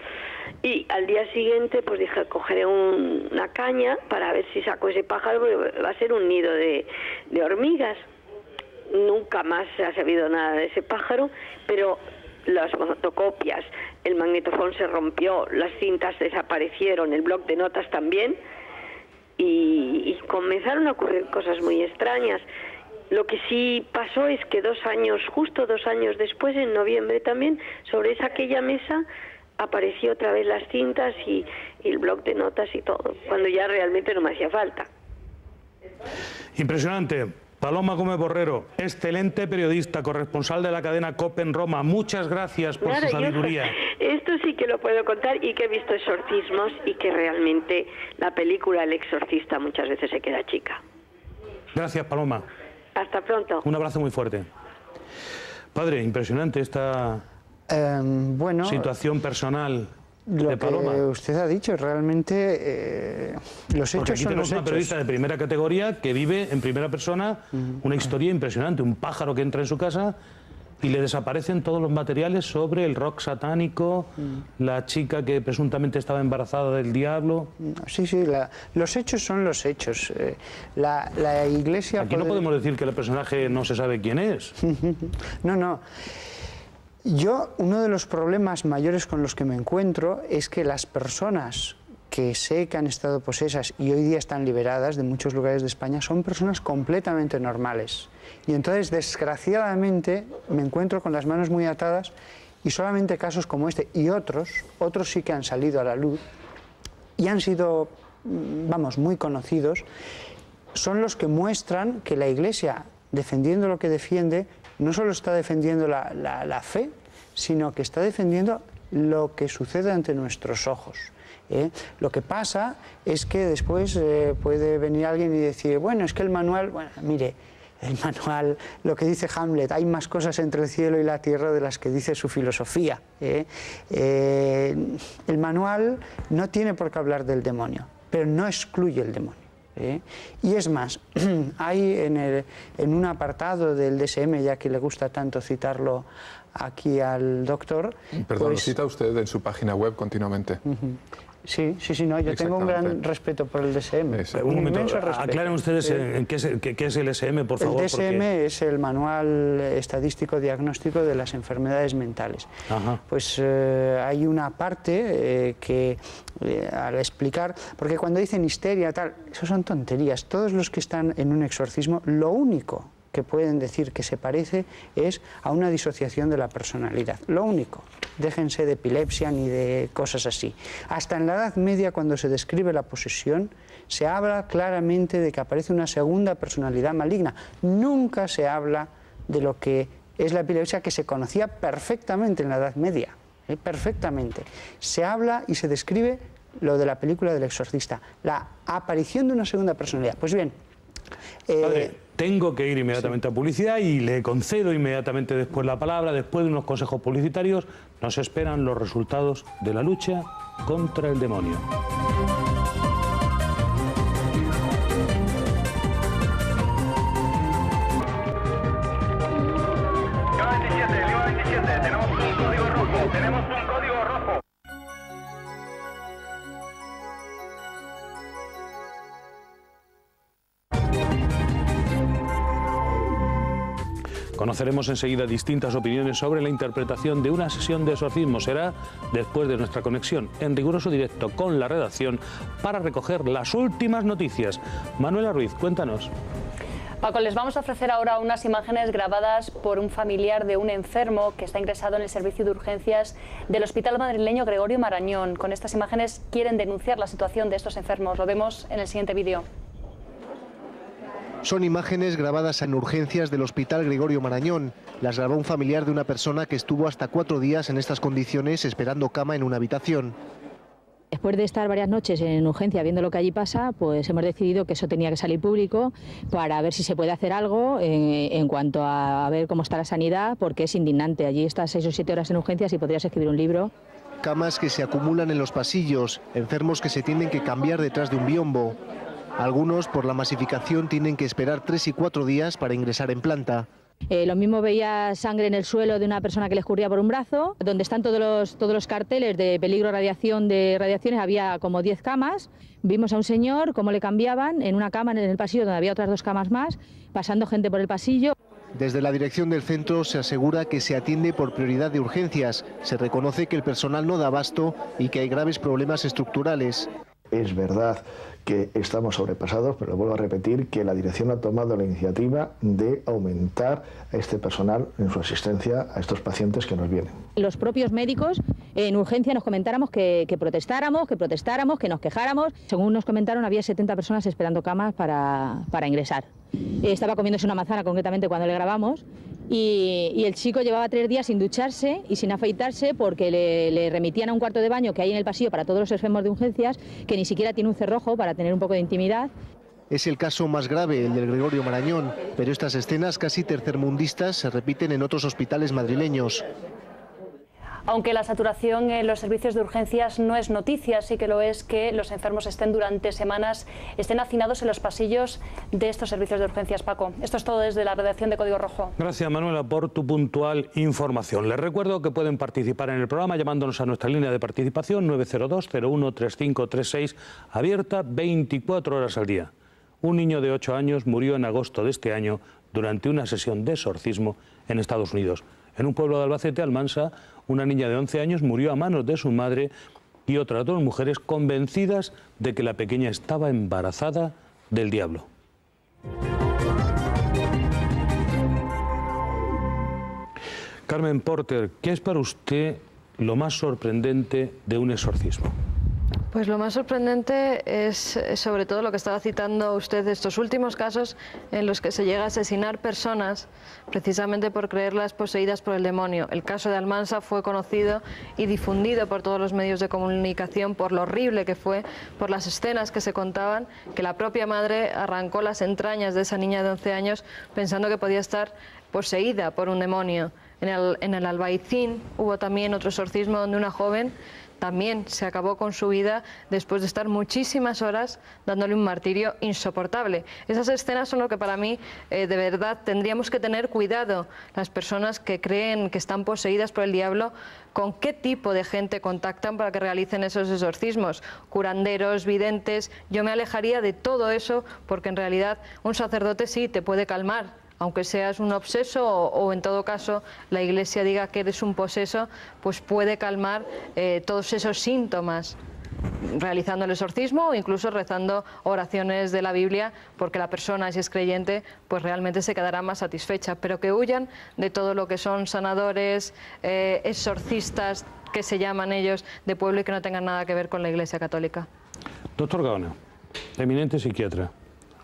Y al día siguiente, pues dije, cogeré una caña para ver si saco ese pájaro, porque va a ser un nido de hormigas. Nunca más se ha sabido nada de ese pájaro, pero las fotocopias, el magnetofón se rompió, las cintas desaparecieron, el bloc de notas también, y comenzaron a ocurrir cosas muy extrañas. Lo que sí pasó es que justo 2 años después, en noviembre también, sobre aquella mesa apareció otra vez las cintas y el bloc de notas y todo, cuando ya realmente no me hacía falta. Impresionante. Paloma Gómez Borrero, excelente periodista, corresponsal de la cadena COPE en Roma. Muchas gracias por su sabiduría. Esto sí que lo puedo contar, y que he visto exorcismos, y que realmente la película El Exorcista muchas veces se queda chica. Gracias, Paloma. Hasta pronto. Un abrazo muy fuerte. Padre, impresionante esta situación personal de Paloma. Lo que usted ha dicho, realmente los hechos son los hechos. Porque aquí tenemos una periodista de primera categoría que vive en primera persona una historia impresionante, un pájaro que entra en su casa y le desaparecen todos los materiales sobre el rock satánico, la chica que presuntamente estaba embarazada del diablo. Sí, los hechos son los hechos. La Iglesia... Aquí no podemos decir que el personaje no se sabe quién es. No. Uno de los problemas mayores con los que me encuentro es que las personas que sé que han estado posesas y hoy día están liberadas de muchos lugares de España son personas completamente normales. Y entonces, desgraciadamente, me encuentro con las manos muy atadas, y solamente casos como este y otros sí que han salido a la luz y han sido, muy conocidos, son los que muestran que la Iglesia, defendiendo lo que defiende, no solo está defendiendo la fe, sino que está defendiendo lo que sucede ante nuestros ojos. Lo que pasa es que después puede venir alguien y decir, bueno, es que el manual, bueno, mire, el manual, lo que dice Hamlet, hay más cosas entre el cielo y la tierra de las que dice su filosofía. El manual no tiene por qué hablar del demonio, pero no excluye el demonio. Y es más, hay en un apartado del DSM, ya que le gusta tanto citarlo aquí al doctor... Perdón, pues, lo cita usted en su página web continuamente. Sí, no, yo tengo un gran respeto por el DSM. Un momento, aclaren ustedes qué es el DSM, por favor. El DSM es el Manual Estadístico Diagnóstico de las Enfermedades Mentales. Ajá. Pues hay una parte que, al explicar, porque cuando dicen histeria, tal, eso son tonterías. Todos los que están en un exorcismo, lo único que pueden decir que se parece es a una disociación de la personalidad. Lo único. Déjense de epilepsia ni de cosas así. Hasta en la Edad Media, cuando se describe la posesión, se habla claramente de que aparece una segunda personalidad maligna. Nunca se habla de lo que es la epilepsia, que se conocía perfectamente en la Edad Media. Perfectamente. Se habla y se describe lo de la película del exorcista, la aparición de una segunda personalidad. Pues bien... Padre, tengo que ir inmediatamente a publicidad y le concedo inmediatamente después la palabra. Después de unos consejos publicitarios nos esperan los resultados de la lucha contra el demonio. Tenemos un código rojo, tenemos un código rojo. Conoceremos enseguida distintas opiniones sobre la interpretación de una sesión de exorcismo. Será después de nuestra conexión en riguroso directo con la redacción para recoger las últimas noticias. Manuela Ruiz, cuéntanos. Paco, les vamos a ofrecer ahora unas imágenes grabadas por un familiar de un enfermo que está ingresado en el servicio de urgencias del Hospital Madrileño Gregorio Marañón. Con estas imágenes quieren denunciar la situación de estos enfermos. Lo vemos en el siguiente vídeo. Son imágenes grabadas en urgencias del Hospital Gregorio Marañón. Las grabó un familiar de una persona que estuvo hasta 4 días en estas condiciones esperando cama en una habitación. Después de estar varias noches en urgencia viendo lo que allí pasa, pues hemos decidido que eso tenía que salir público para ver si se puede hacer algo en cuanto a ver cómo está la sanidad, porque es indignante. Allí estás 6 o 7 horas en urgencias y podrías escribir un libro. Camas que se acumulan en los pasillos, enfermos que se tienen que cambiar detrás de un biombo. Algunos, por la masificación, tienen que esperar 3 y 4 días para ingresar en planta. Lo mismo veía sangre en el suelo de una persona que le escurría por un brazo. Donde están todos los carteles de peligro de radiaciones, había como 10 camas. Vimos a un señor cómo le cambiaban en una cama en el pasillo donde había otras 2 camas más, pasando gente por el pasillo. Desde la dirección del centro se asegura que se atiende por prioridad de urgencias. Se reconoce que el personal no da abasto y que hay graves problemas estructurales. Es verdad que estamos sobrepasados, pero lo vuelvo a repetir, que la dirección ha tomado la iniciativa de aumentar a este personal en su asistencia a estos pacientes que nos vienen. Los propios médicos en urgencia nos comentáramos que protestáramos, que nos quejáramos. Según nos comentaron, había 70 personas esperando camas para ingresar. Estaba comiéndose una manzana concretamente cuando le grabamos y el chico llevaba 3 días sin ducharse y sin afeitarse porque le remitían a un cuarto de baño que hay en el pasillo para todos los enfermos de urgencias, que ni siquiera tiene un cerrojo para tener un poco de intimidad. Es el caso más grave, el del Gregorio Marañón, pero estas escenas casi tercermundistas se repiten en otros hospitales madrileños. Aunque la saturación en los servicios de urgencias no es noticia, sí que lo es que los enfermos estén durante semanas, estén hacinados en los pasillos de estos servicios de urgencias. Paco, esto es todo desde la redacción de Código Rojo. Gracias, Manuela, por tu puntual información. Les recuerdo que pueden participar en el programa llamándonos a nuestra línea de participación 902-013536, abierta 24 horas al día. Un niño de 8 años murió en agosto de este año durante una sesión de exorcismo en Estados Unidos. En un pueblo de Albacete, Almansa, una niña de 11 años murió a manos de su madre y otras 2 mujeres convencidas de que la pequeña estaba embarazada del diablo. Carmen Porter, ¿qué es para usted lo más sorprendente de un exorcismo? Pues lo más sorprendente es sobre todo lo que estaba citando usted de estos últimos casos en los que se llega a asesinar personas precisamente por creerlas poseídas por el demonio. El caso de Almansa fue conocido y difundido por todos los medios de comunicación por lo horrible que fue, por las escenas que se contaban, que la propia madre arrancó las entrañas de esa niña de 11 años pensando que podía estar poseída por un demonio. En el Albaicín hubo también otro exorcismo donde una joven también se acabó con su vida después de estar muchísimas horas dándole un martirio insoportable. Esas escenas son lo que para mí de verdad tendríamos que tener cuidado. Las personas que creen que están poseídas por el diablo, ¿con qué tipo de gente contactan para que realicen esos exorcismos? Curanderos, videntes. Yo me alejaría de todo eso porque en realidad un sacerdote sí te puede calmar. Aunque seas un obseso o en todo caso la Iglesia diga que eres un poseso, pues puede calmar todos esos síntomas realizando el exorcismo o incluso rezando oraciones de la Biblia, porque la persona, si es creyente, pues realmente se quedará más satisfecha. Pero que huyan de todo lo que son sanadores, exorcistas, que se llaman ellos, de pueblo y que no tengan nada que ver con la Iglesia católica. Doctor Gaona, eminente psiquiatra,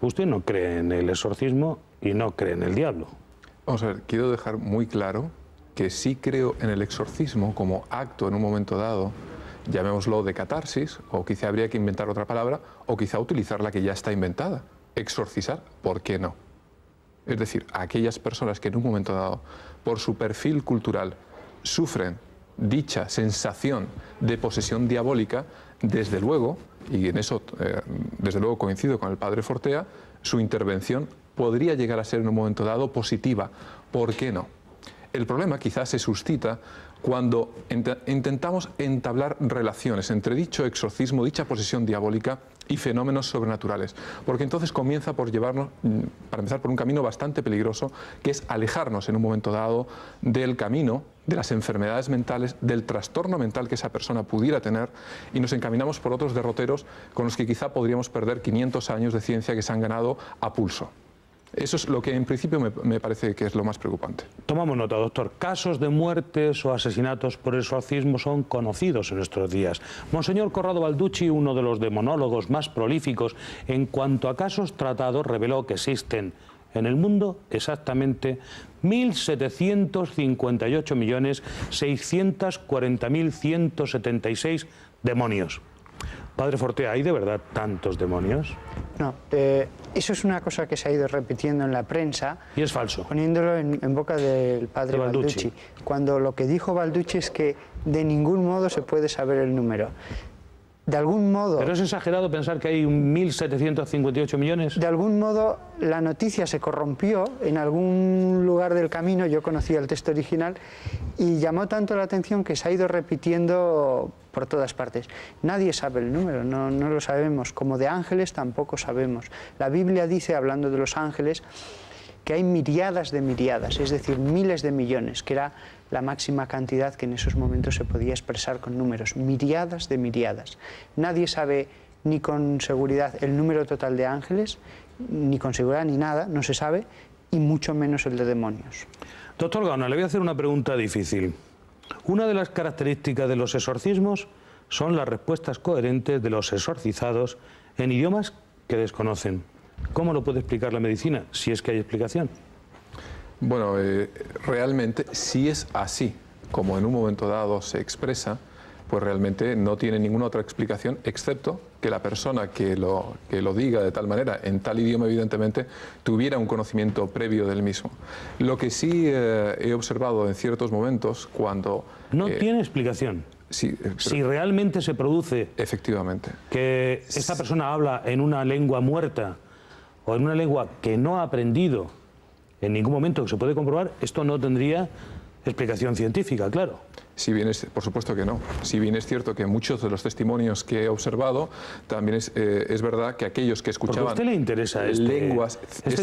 usted no cree en el exorcismo y no cree en el diablo. Vamos a ver, quiero dejar muy claro que sí creo en el exorcismo como acto en un momento dado, llamémoslo de catarsis, o quizá habría que inventar otra palabra, o quizá utilizar la que ya está inventada. Exorcizar, ¿por qué no? Es decir, aquellas personas que en un momento dado, por su perfil cultural, sufren dicha sensación de posesión diabólica, desde luego, y en eso desde luego coincido con el padre Fortea, su intervención podría llegar a ser en un momento dado positiva. ¿Por qué no? El problema quizás se suscita cuando intentamos entablar relaciones entre dicho exorcismo, dicha posesión diabólica y fenómenos sobrenaturales, porque entonces comienza por llevarnos, para empezar, por un camino bastante peligroso, que es alejarnos en un momento dado del camino, de las enfermedades mentales, del trastorno mental que esa persona pudiera tener, y nos encaminamos por otros derroteros con los que quizá podríamos perder 500 años de ciencia que se han ganado a pulso. Eso es lo que en principio me parece que es lo más preocupante. Tomamos nota, doctor. Casos de muertes o asesinatos por exorcismo son conocidos en nuestros días. Monseñor Corrado Balducci, uno de los demonólogos más prolíficos en cuanto a casos tratados, reveló que existen en el mundo exactamente 1.758.640.176 demonios. Padre Fortea, ¿hay de verdad tantos demonios? No, eso es una cosa que se ha ido repitiendo en la prensa. Y es falso. Poniéndolo en boca del padre Balducci. Cuando lo que dijo Balducci es que de ningún modo se puede saber el número. De algún modo... ¿Pero es exagerado pensar que hay 1.758 millones? De algún modo la noticia se corrompió en algún lugar del camino, yo conocía el texto original, y llamó tanto la atención que se ha ido repitiendo por todas partes. Nadie sabe el número, no lo sabemos. Como de ángeles tampoco sabemos. La Biblia dice, hablando de los ángeles, que hay miriadas de miriadas, es decir, miles de millones, que era la máxima cantidad que en esos momentos se podía expresar con números, miriadas de miriadas. Nadie sabe ni con seguridad el número total de ángeles, ni con seguridad ni nada, no se sabe, y mucho menos el de demonios. Doctor Gaona, le voy a hacer una pregunta difícil. Una de las características de los exorcismos son las respuestas coherentes de los exorcizados en idiomas que desconocen. ¿Cómo lo puede explicar la medicina, si es que hay explicación? Bueno, realmente, si es así, como en un momento dado se expresa, pues realmente no tiene ninguna otra explicación, excepto que la persona que lo diga de tal manera, en tal idioma evidentemente, tuviera un conocimiento previo del mismo. Lo que sí he observado en ciertos momentos, cuando... No tiene explicación. Sí, si realmente se produce... Efectivamente. Que esta persona habla en una lengua muerta o en una lengua que no ha aprendido en ningún momento, que se puede comprobar, esto no tendría explicación científica, claro. Si bien por supuesto que no. Si bien es cierto que muchos de los testimonios que he observado, también es verdad que aquellos que escuchaban... Porque a usted le interesa lenguas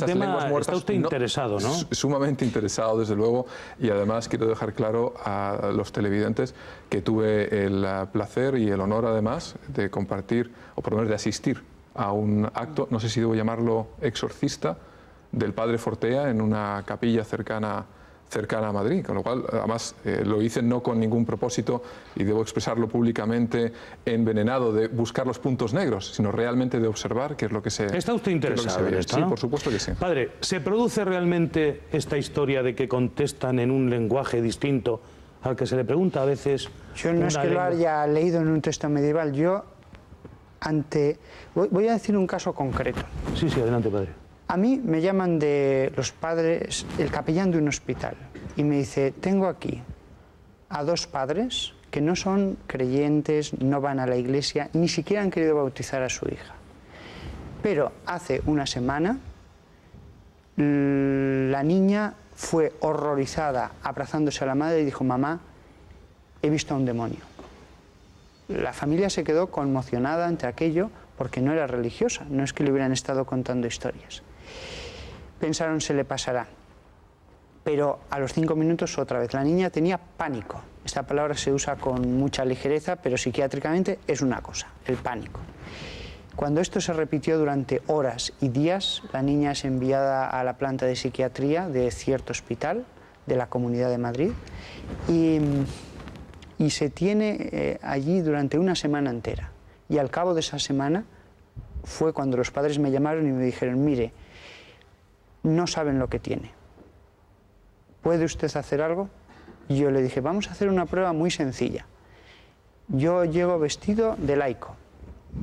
tema, muertas, está usted interesado, ¿no? Sumamente interesado, desde luego, y además quiero dejar claro a los televidentes que tuve el placer y el honor, además, de compartir, o por lo menos de asistir a un acto, no sé si debo llamarlo exorcista, del padre Fortea en una capilla cercana cercana a Madrid, con lo cual, además, lo hice no con ningún propósito, y debo expresarlo públicamente, envenenado de buscar los puntos negros, sino realmente de observar qué es lo que se... ¿Está usted interesado en esto, Sí, ¿no? por supuesto que sí. Padre, ¿se produce realmente esta historia de que contestan en un lenguaje distinto al que se le pregunta a veces? Yo no es que lo haya leído en un texto medieval, yo voy a decir un caso concreto. Sí, sí, adelante, padre. A mí me llaman de los padres, el capellán de un hospital, y me dice, tengo aquí a 2 padres que no son creyentes, no van a la iglesia, ni siquiera han querido bautizar a su hija. Pero hace una semana la niña fue horrorizada abrazándose a la madre y dijo, mamá, he visto a un demonio. La familia se quedó conmocionada ante aquello porque no era religiosa, no es que le hubieran estado contando historias. Pensaron, se le pasará. Pero a los 5 minutos otra vez. La niña tenía pánico. Esta palabra se usa con mucha ligereza, pero psiquiátricamente es una cosa, el pánico. Cuando esto se repitió durante horas y días, la niña es enviada a la planta de psiquiatría de cierto hospital de la Comunidad de Madrid y se tiene allí durante una semana entera. Y al cabo de esa semana fue cuando los padres me llamaron y me dijeron, mire, no saben lo que tiene. ¿Puede usted hacer algo? Y yo le dije, vamos a hacer una prueba muy sencilla. Yo llego vestido de laico,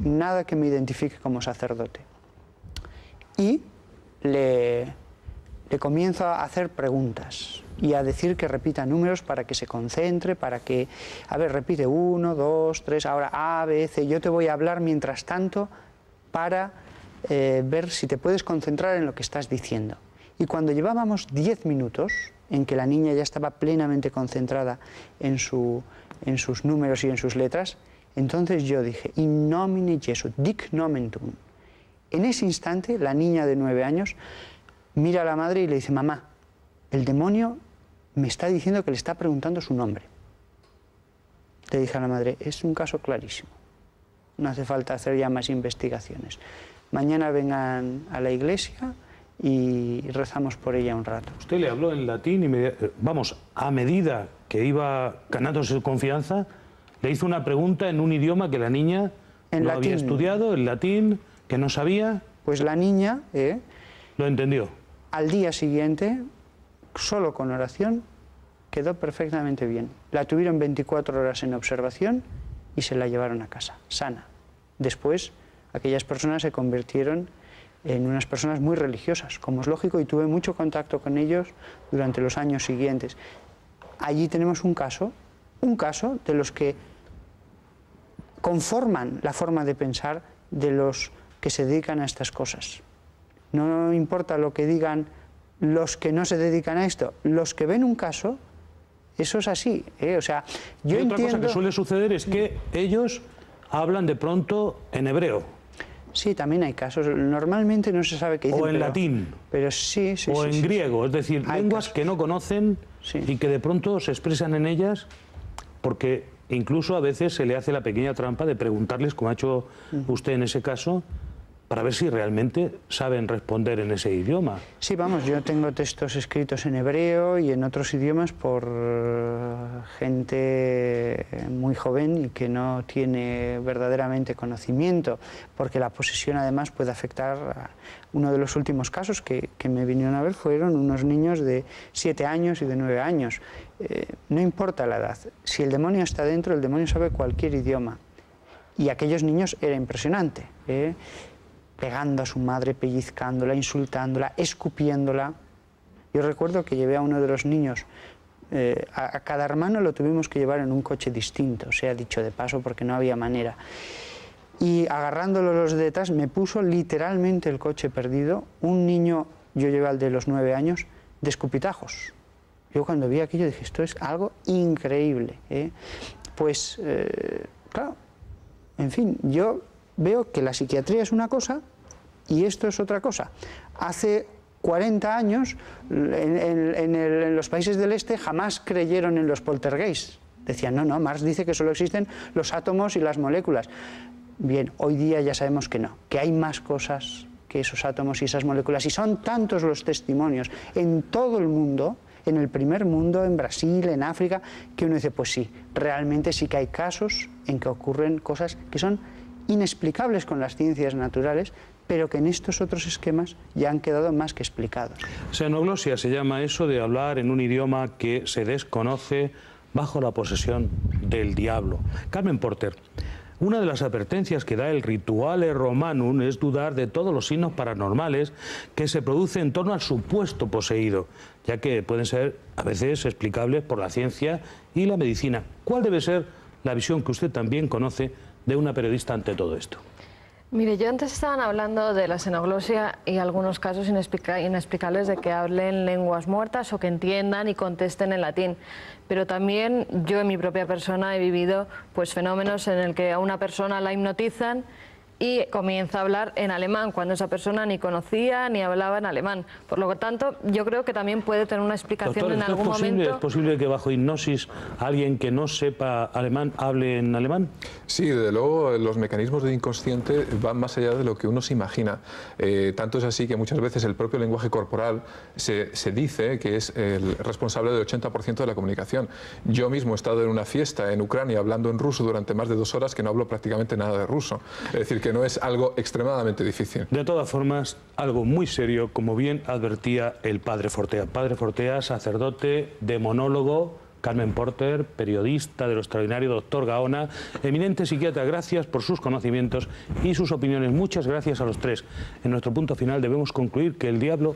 nada que me identifique como sacerdote. Y le comienzo a hacer preguntas y a decir que repita números para que se concentre, para que, a ver, repite 1, 2, 3, ahora A, B, C. Yo te voy a hablar mientras tanto para ver si te puedes concentrar en lo que estás diciendo. Y cuando llevábamos 10 minutos en que la niña ya estaba plenamente concentrada en sus números y en sus letras, entonces yo dije, in nomine Jesu, dic nomen tuum. En ese instante, la niña de 9 años mira a la madre y le dice, mamá, el demonio me está diciendo que le está preguntando su nombre. Le dije a la madre, es un caso clarísimo, no hace falta hacer ya más investigaciones. Mañana vengan a la iglesia y rezamos por ella un rato. Usted le habló en latín y, vamos, a medida que iba ganándose su confianza, le hizo una pregunta en un idioma que la niña no había estudiado, el latín, que no sabía. Pues la niña lo entendió. Al día siguiente, solo con oración, quedó perfectamente bien. La tuvieron 24 horas en observación y se la llevaron a casa, sana. Después, aquellas personas se convirtieron en unas personas muy religiosas, como es lógico, y tuve mucho contacto con ellos durante los años siguientes. Allí tenemos un caso de los que conforman la forma de pensar de los que se dedican a estas cosas. No importa lo que digan los que no se dedican a esto, los que ven un caso, eso es así. O sea, yo entiendo... Otra cosa que suele suceder es que ellos hablan de pronto en hebreo. Sí, también hay casos. Normalmente no se sabe qué dicen. O en latín. Pero sí. O en griego, es decir, lenguas que no conocen y que de pronto se expresan en ellas, porque incluso a veces se le hace la pequeña trampa de preguntarles, como ha hecho usted en ese caso, para ver si realmente saben responder en ese idioma. Sí, vamos, yo tengo textos escritos en hebreo y en otros idiomas por gente muy joven y que no tiene verdaderamente conocimiento, porque la posesión además puede afectar a uno de los últimos casos que me vinieron a ver, fueron unos niños de 7 años y de 9 años. No importa la edad, si el demonio está dentro, el demonio sabe cualquier idioma. Y aquellos niños era impresionante, pegando a su madre, pellizcándola, insultándola, escupiéndola. Yo recuerdo que llevé a uno de los niños, a cada hermano lo tuvimos que llevar en un coche distinto, sea dicho de paso, porque no había manera. Y agarrándolo los de detrás, me puso literalmente el coche perdido. Un niño, yo llevé al de los 9 años, de escupitajos. Yo cuando vi aquello dije, esto es algo increíble. Pues, claro, en fin, yo veo que la psiquiatría es una cosa y esto es otra cosa. Hace 40 años en los países del este jamás creyeron en los poltergeists. Decían, no, Marx dice que solo existen los átomos y las moléculas. Bien, hoy día ya sabemos que no, que hay más cosas que esos átomos y esas moléculas. Y son tantos los testimonios en todo el mundo, en el primer mundo, en Brasil, en África, que uno dice, pues sí, realmente sí que hay casos en que ocurren cosas que son inexplicables con las ciencias naturales, pero que en estos otros esquemas ya han quedado más que explicados. Xenoglosia se llama eso de hablar en un idioma que se desconoce bajo la posesión del diablo. Carmen Porter, una de las advertencias que da el Rituale Romanum es dudar de todos los signos paranormales que se producen en torno al supuesto poseído, ya que pueden ser a veces explicables por la ciencia y la medicina. ¿Cuál debe ser la visión que usted también conoce de una periodista ante todo esto? Mire, yo antes estaban hablando de la xenoglosia y algunos casos inexplicables de que hablen lenguas muertas o que entiendan y contesten en latín. Pero también yo en mi propia persona he vivido pues fenómenos en el que a una persona la hipnotizan y comienza a hablar en alemán, cuando esa persona ni conocía ni hablaba en alemán. Por lo tanto, yo creo que también puede tener una explicación. Doctor, en algún momento. ¿Es posible que bajo hipnosis alguien que no sepa alemán hable en alemán? Sí, desde luego los mecanismos del inconsciente van más allá de lo que uno se imagina. Tanto es así que muchas veces el propio lenguaje corporal se dice que es el responsable del 80% de la comunicación. Yo mismo he estado en una fiesta en Ucrania hablando en ruso durante más de 2 horas que no hablo prácticamente nada de ruso. Es decir, que no es algo extremadamente difícil. De todas formas, algo muy serio, como bien advertía el padre Fortea. Padre Fortea, sacerdote, demonólogo. Carmen Porter, periodista de lo extraordinario, doctor Gaona, eminente psiquiatra, gracias por sus conocimientos y sus opiniones. Muchas gracias a los tres. En nuestro punto final debemos concluir que el diablo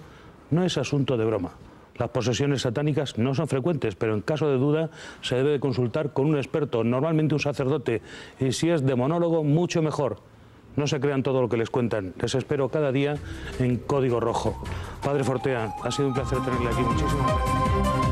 no es asunto de broma. Las posesiones satánicas no son frecuentes, pero en caso de duda se debe de consultar con un experto, normalmente un sacerdote, y si es demonólogo, mucho mejor. No se crean todo lo que les cuentan. Les espero cada día en Código Rojo. Padre Fortea, ha sido un placer tenerle aquí. Muchísimas gracias.